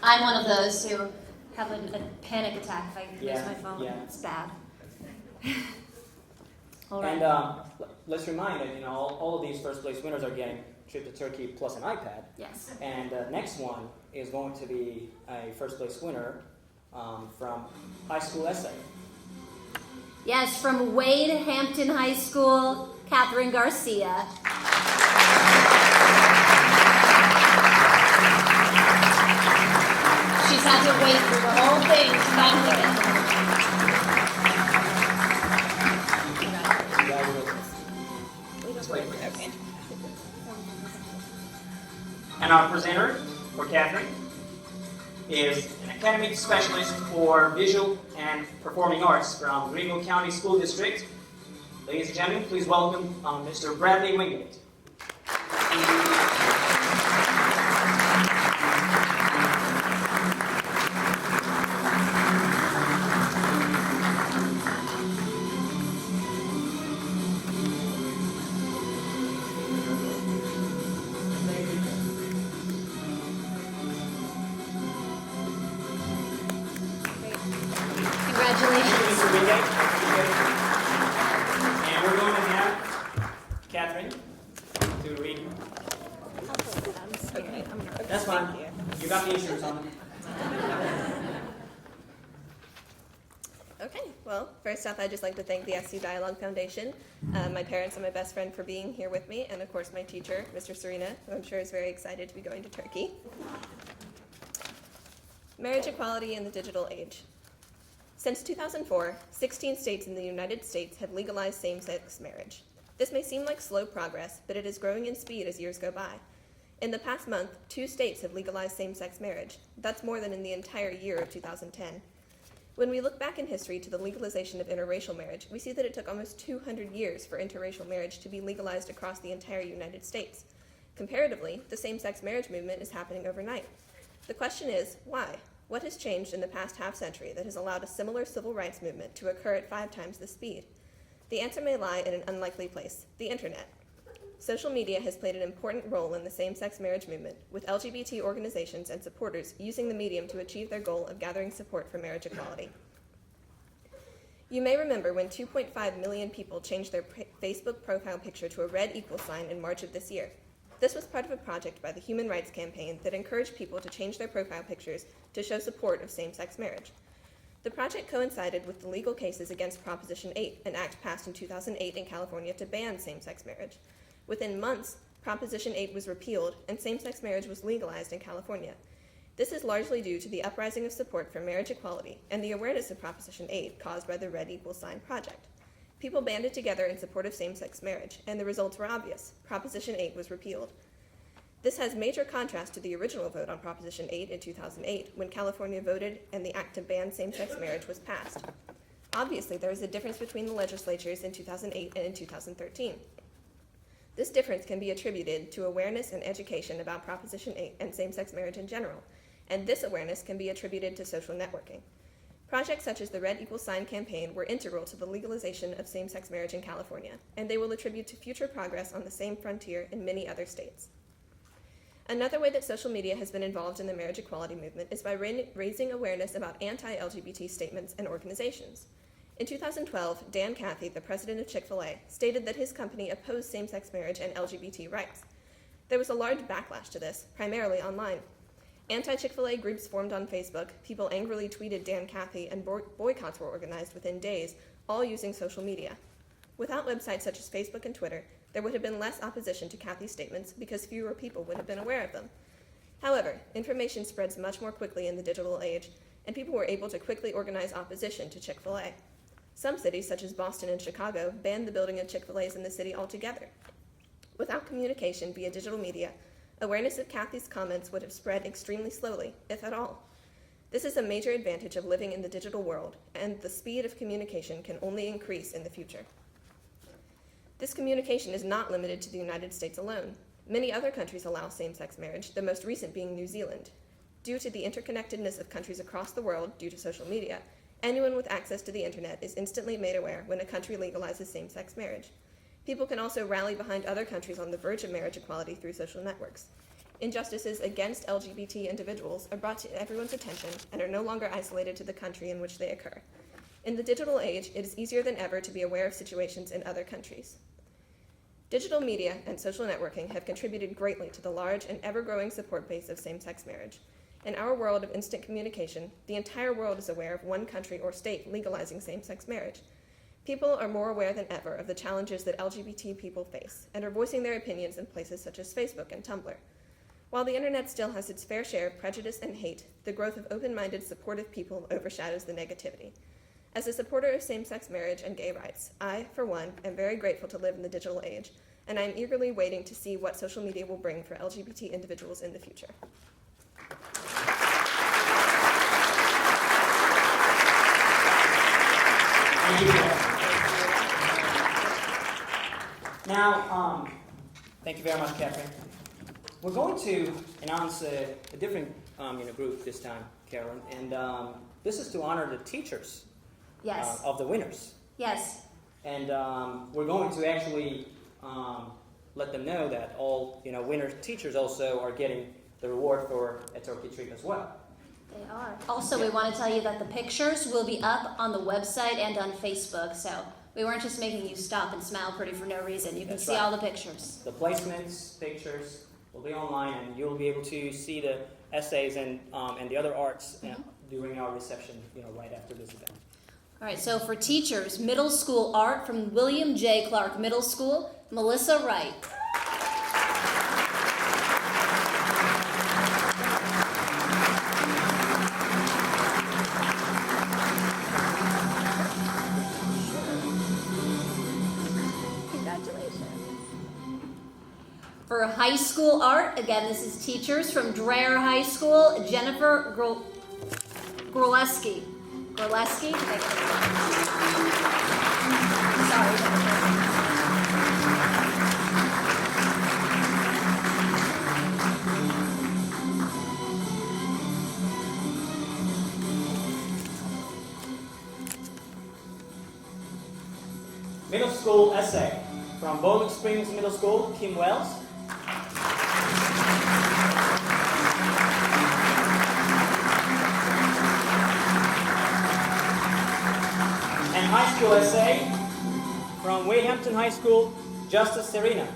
I'm one of those who have a panic attack if I lose Yeah, my phone. yeah. It's bad. All right. And let's remind that all of these first place winners are getting a trip to Turkey plus an iPad. Yes. And next one is going to be a first place winner from high school essay. Yes, from Wade Hampton High School, Catherine Garcia. She's had to wait for the whole thing to finally get there. And our presenter for Catherine is an academic specialist for visual and performing arts from Greenville County School District. Ladies and gentlemen, please welcome Mr. Bradley Wingate. Congratulations. Mr. Wingate. And we're going to have Catherine to read. Okay, That's fine. You got the insurance on it. Okay, well, first off, I'd just like to thank the SC Dialogue Foundation, my parents and my best friend for being here with me, and of course my teacher, Mr. Serena, who I'm sure is very excited to be going to Turkey. Marriage equality in the digital age. Since 2004, 16 states in the United States have legalized same-sex marriage. This may seem like slow progress, but it is growing in speed as years go by. In the past month, 2 states have legalized same-sex marriage. That's more than in the entire year of 2010. When we look back in history to the legalization of interracial marriage, we see that it took almost 200 years for interracial marriage to be legalized across the entire United States. Comparatively, the same-sex marriage movement is happening overnight. The question is, why? What has changed in the past half-century that has allowed a similar civil rights movement to occur at 5 times the speed? The answer may lie in an unlikely place, the internet. Social media has played an important role in the same-sex marriage movement, with LGBT organizations and supporters using the medium to achieve their goal of gathering support for marriage equality. You may remember when 2.5 million people changed their Facebook profile picture to a red equal sign in March of this year. This was part of a project by the Human Rights Campaign that encouraged people to change their profile pictures to show support of same-sex marriage. The project coincided with the legal cases against Proposition 8, an act passed in 2008 in California to ban same-sex marriage. Within months, Proposition 8 was repealed and same-sex marriage was legalized in California. This is largely due to the uprising of support for marriage equality and the awareness of Proposition 8 caused by the Red Equal Sign project. People banded together in support of same-sex marriage, and the results were obvious. Proposition 8 was repealed. This has major contrast to the original vote on Proposition 8 in 2008, when California voted and the act to ban same-sex marriage was passed. Obviously, there is a difference between the legislatures in 2008 and in 2013. This difference can be attributed to awareness and education about Proposition 8 and same-sex marriage in general, and this awareness can be attributed to social networking. Projects such as the Red Equals Sign campaign were integral to the legalization of same-sex marriage in California, and they will attribute to future progress on the same frontier in many other states. Another way that social media has been involved in the marriage equality movement is by raising awareness about anti-LGBT statements and organizations. In 2012, Dan Cathy, the president of Chick-fil-A, stated that his company opposed same-sex marriage and LGBT rights. There was a large backlash to this, primarily online. Anti-Chick-fil-A groups formed on Facebook, people angrily tweeted Dan Cathy, and boycotts were organized within days, all using social media. Without websites such as Facebook and Twitter, there would have been less opposition to Cathy's statements because fewer people would have been aware of them. However, information spreads much more quickly in the digital age, and people were able to quickly organize opposition to Chick-fil-A. Some cities, such as Boston and Chicago, banned the building of Chick-fil-A's in the city altogether. Without communication via digital media, awareness of Cathy's comments would have spread extremely slowly, if at all. This is a major advantage of living in the digital world, and the speed of communication can only increase in the future. This communication is not limited to the United States alone. Many other countries allow same-sex marriage, the most recent being New Zealand. Due to the interconnectedness of countries across the world due to social media, anyone with access to the internet is instantly made aware when a country legalizes same-sex marriage. People can also rally behind other countries on the verge of marriage equality through social networks. Injustices against LGBT individuals are brought to everyone's attention and are no longer isolated to the country in which they occur. In the digital age, it is easier than ever to be aware of situations in other countries. Digital media and social networking have contributed greatly to the large and ever-growing support base of same-sex marriage. In our world of instant communication, the entire world is aware of one country or state legalizing same-sex marriage. People are more aware than ever of the challenges that LGBT people face and are voicing their opinions in places such as Facebook and Tumblr. While the internet still has its fair share of prejudice and hate, the growth of open-minded, supportive people overshadows the negativity. As a supporter of same-sex marriage and gay rights, I, for one, am very grateful to live in the digital age, and I am eagerly waiting to see what social media will bring for LGBT individuals in the future. Thank you. Now, thank you very much, Catherine. We're going to announce a different group this time, Carolyn, and this is to honor the teachers Yes. of the winners. Yes. And we're going to actually let them know that all winner teachers also are getting the reward for a turkey trip as well. They are. Also, we want to tell you that the pictures will be up on the website and on Facebook, so we weren't just making you stop and smile pretty for no reason. You can That's see right. all the pictures. The placements, pictures will be online, and you'll be able to see the essays and the other arts during our reception, right after this event. All right, so for teachers, middle school art from William J. Clark Middle School, Melissa Wright. For high school art, again, this is teachers from Dreher High School, Jennifer Gorleski. Gorleski? Sorry, Jennifer. Middle school essay from Bowling Springs Middle School, Kim Wells. And high school essay from Wayhampton High School, Justice Serena.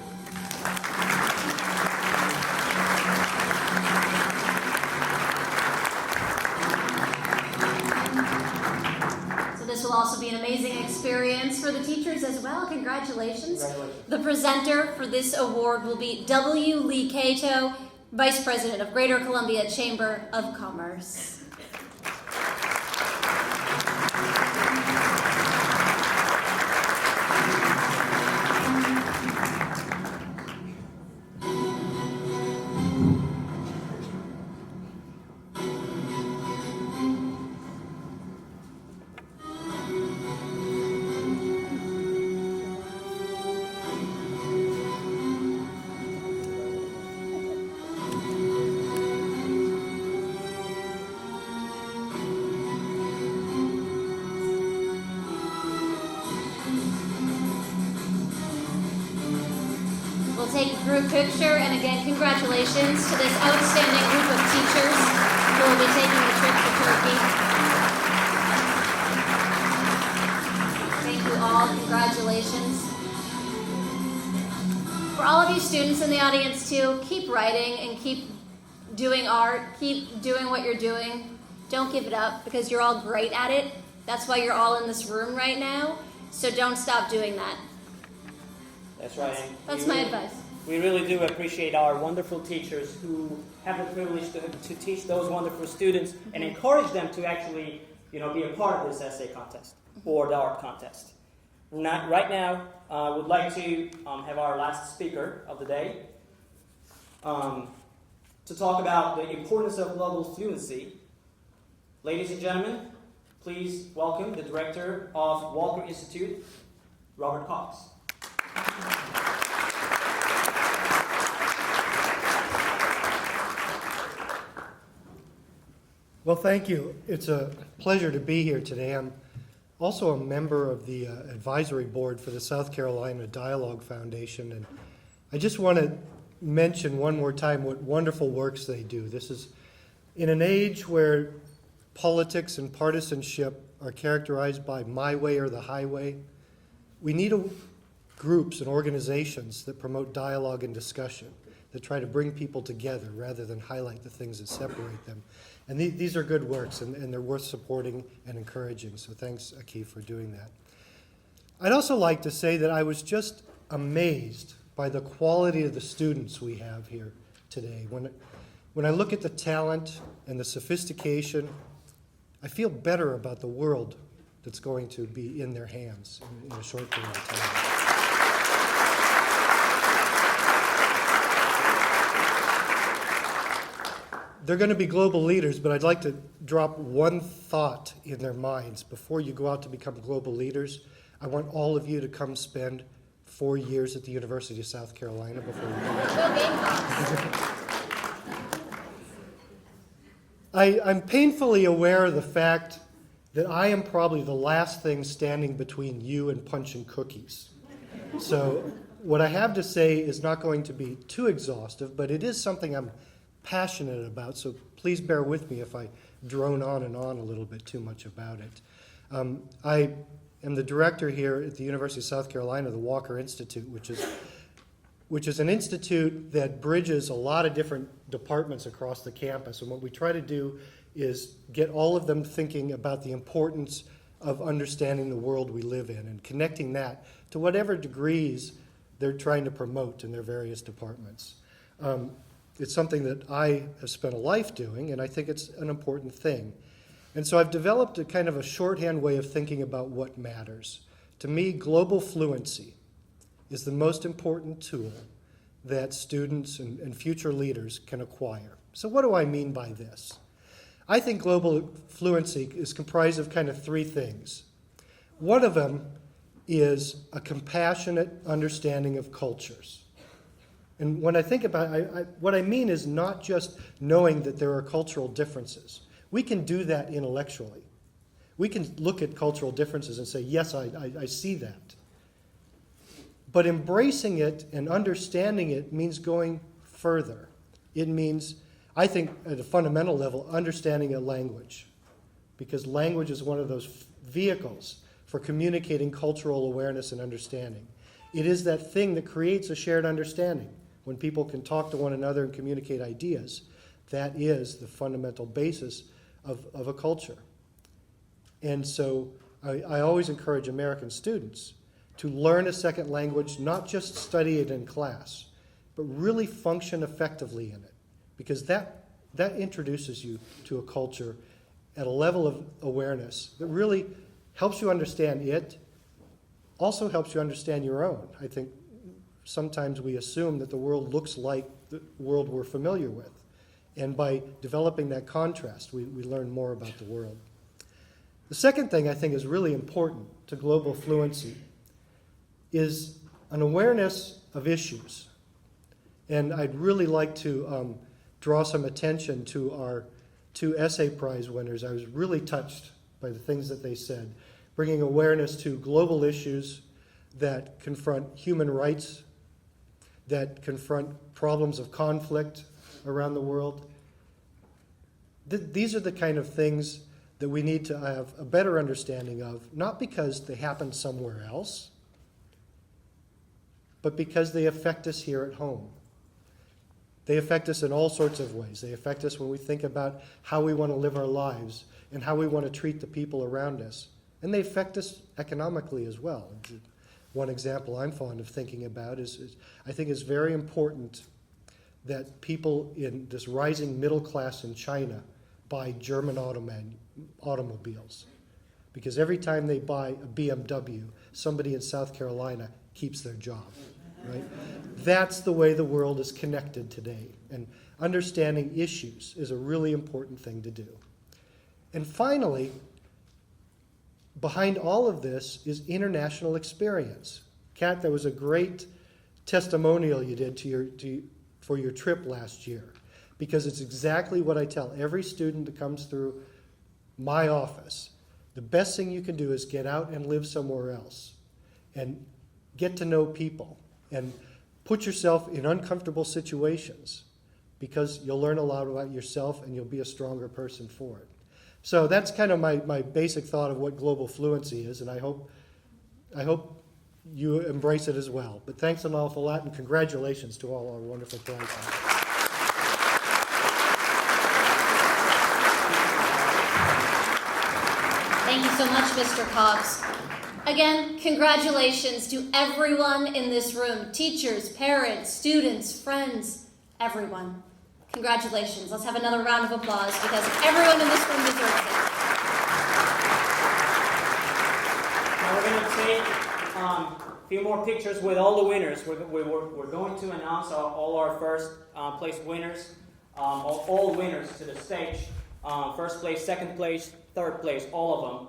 This will also be an amazing experience for the teachers as well. Congratulations. Congratulations. The presenter for this award will be W. Lee Cato, Vice President of Greater Columbia Chamber of Commerce. We'll take a group picture, and again, congratulations to this outstanding group of teachers who will be taking the trip to Turkey. Thank you all. Congratulations. For all of you students in the audience too, keep writing and keep doing art. Keep doing what you're doing. Don't give it up because you're all great at it. That's why you're all in this room right now. So don't stop doing that. That's right. That's my advice. We really do appreciate our wonderful teachers who have the privilege to teach those wonderful students and encourage them to actually, be a part of this essay contest or the art contest. Right now, we'd like to have our last speaker of the day to talk about the importance of global fluency. Ladies and gentlemen, please welcome the director of Walker Institute, Robert Cox. Well, thank you. It's a pleasure to be here today. I'm also a member of the advisory board for the South Carolina Dialogue Foundation, and I just want to mention one more time what wonderful works they do. This is in an age where politics and partisanship are characterized by my way or the highway. We need groups and organizations that promote dialogue and discussion, that try to bring people together rather than highlight the things that separate them. And these are good works, and they're worth supporting and encouraging. So thanks, Aki, for doing that. I'd also like to say that I was just amazed by the quality of the students we have here today. When I look at the talent and the sophistication, I feel better about the world that's going to be in their hands in a short period of time. They're going to be global leaders, but I'd like to drop one thought in their minds. Before you go out to become global leaders, I want all of you to come spend 4 years at the University of South Carolina before you go. I'm painfully aware of the fact that I am probably the last thing standing between you and punching cookies. So what I have to say is not going to be too exhaustive, but it is something I'm passionate about, so please bear with me if I drone on and on a little bit too much about it. I am the director here at the University of South Carolina, the Walker Institute, which is an institute that bridges a lot of different departments across the campus. And what we try to do is get all of them thinking about the importance of understanding the world we live in and connecting that to whatever degrees they're trying to promote in their various departments. It's something that I have spent a life doing, and I think it's an important thing. And so I've developed a kind of a shorthand way of thinking about what matters. To me, global fluency is the most important tool that students and future leaders can acquire. So what do I mean by this? I think global fluency is comprised of kind of three things. One of them is a compassionate understanding of cultures. And when I think about it, what I mean is not just knowing that there are cultural differences. We can do that intellectually. We can look at cultural differences and say, yes, I see that. But embracing it and understanding it means going further. It means, I think, at a fundamental level, understanding a language. Because language is one of those vehicles for communicating cultural awareness and understanding. It is that thing that creates a shared understanding. When people can talk to one another and communicate ideas, that is the fundamental basis of a culture. And so I always encourage American students to learn a second language, not just study it in class, but really function effectively in it, because that introduces you to a culture at a level of awareness that really helps you understand it, also helps you understand your own. I think sometimes we assume that the world looks like the world we're familiar with. And by developing that contrast, we learn more about the world. The second thing I think is really important to global fluency is an awareness of issues. And I'd really like to draw some attention to our 2 essay prize winners. I was really touched by the things that they said, bringing awareness to global issues that confront human rights, that confront problems of conflict around the world. These are the kind of things that we need to have a better understanding of, not because they happen somewhere else, but because they affect us here at home. They affect us in all sorts of ways. They affect us when we think about how we want to live our lives and how we want to treat the people around us. And they affect us economically as well. One example I'm fond of thinking about is I think it's very important that people in this rising middle class in China buy German automobiles. Because every time they buy a BMW, somebody in South Carolina keeps their job. Right? That's the way the world is connected today. And understanding issues is a really important thing to do. And finally, behind all of this is international experience. Kat, that was a great testimonial you did for your trip last year, because it's exactly what I tell every student that comes through my office. The best thing you can do is get out and live somewhere else and get to know people and put yourself in uncomfortable situations, because you'll learn a lot about yourself and you'll be a stronger person for it. So that's kind of my basic thought of what global fluency is, and I hope you embrace it as well. But thanks an awful lot, and congratulations to all our wonderful prizes. Thank you so much, Mr. Cox. Again, congratulations to everyone in this room, teachers, parents, students, friends, everyone. Congratulations. Let's have another round of applause, because everyone in this room deserves it. Now we're going to take a few more pictures with all the winners. We're going to announce all our first place winners, all winners to the stage. First place, second place, third place, all of them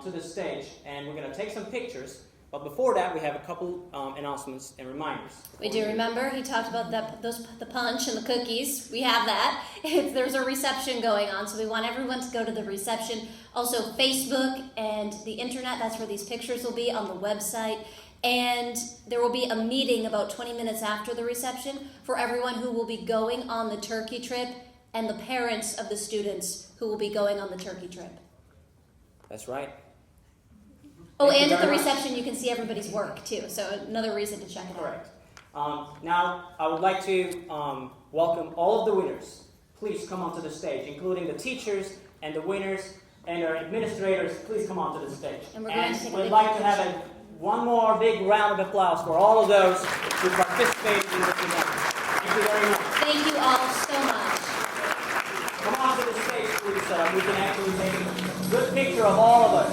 to the stage. And we're going to take some pictures. But before that, we have a couple announcements and reminders. We do remember he talked about the punch and the cookies. We have that. There's a reception going on, so we want everyone to go to the reception. Also, Facebook and the internet, that's where these pictures will be, on the website. And there will be a meeting about 20 minutes after the reception for everyone who will be going on the Turkey trip and the parents of the students who will be going on the Turkey trip. That's right. Oh, and at the reception you can see everybody's work too, so another reason to check it out. Correct. Now, I would like to welcome all of the winners. Please come onto the stage, including the teachers and the winners and our administrators. Please come onto the stage. And we're going to take a we'd big like to have one more big round of applause for all of those who participated in this event. Thank you very much. Thank you all so much. Come onto the stage, please, so that we can actually take a good picture of all of us.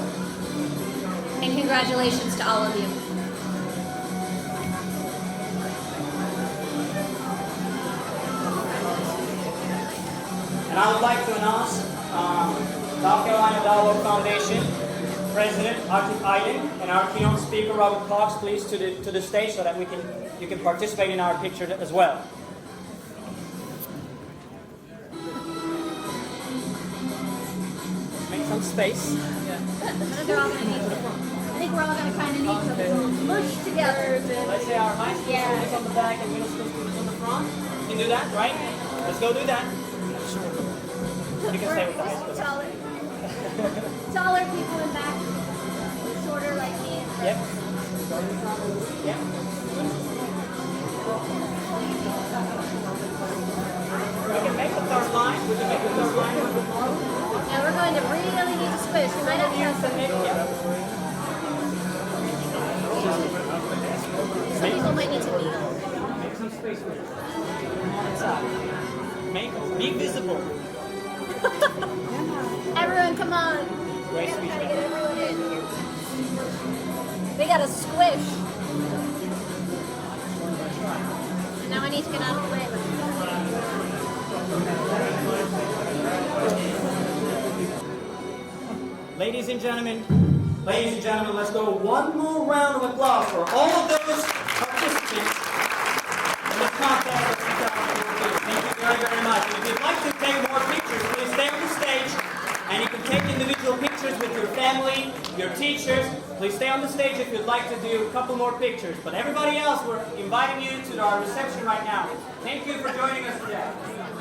And congratulations to all of you. And I would like to announce South Carolina Dialogue Foundation President Akif Aydin and our keynote speaker Robert Cox, please to the stage so that you can participate in our picture as well. Make some space. They're all going to need to. I think we're all going to kind of need to mush together. Let's say our high school students on the back and middle school students on the front. You can do that, right? Let's go do that. You can stay with the high school. Taller people in back, shorter like me. Yep. Yep. We can make the third line. We can make the third line. Now we're going to really need to squish. We might have to have some. Some people might need to kneel. Make some space for it. Be visible. Everyone, come on. Great speech. Gotta get everyone in. We gotta squish. And now I need to get out of the way. Ladies and gentlemen, let's go one more round of applause for all of those participants in this contest of 2014. Thank you very, very much. And if you'd like to take more pictures, please stay on the stage, and you can take individual pictures with your family, your teachers, Please stay on the stage if you'd like to do a couple more pictures. But everybody else, we're inviting you to our reception right now. Thank you for joining us today.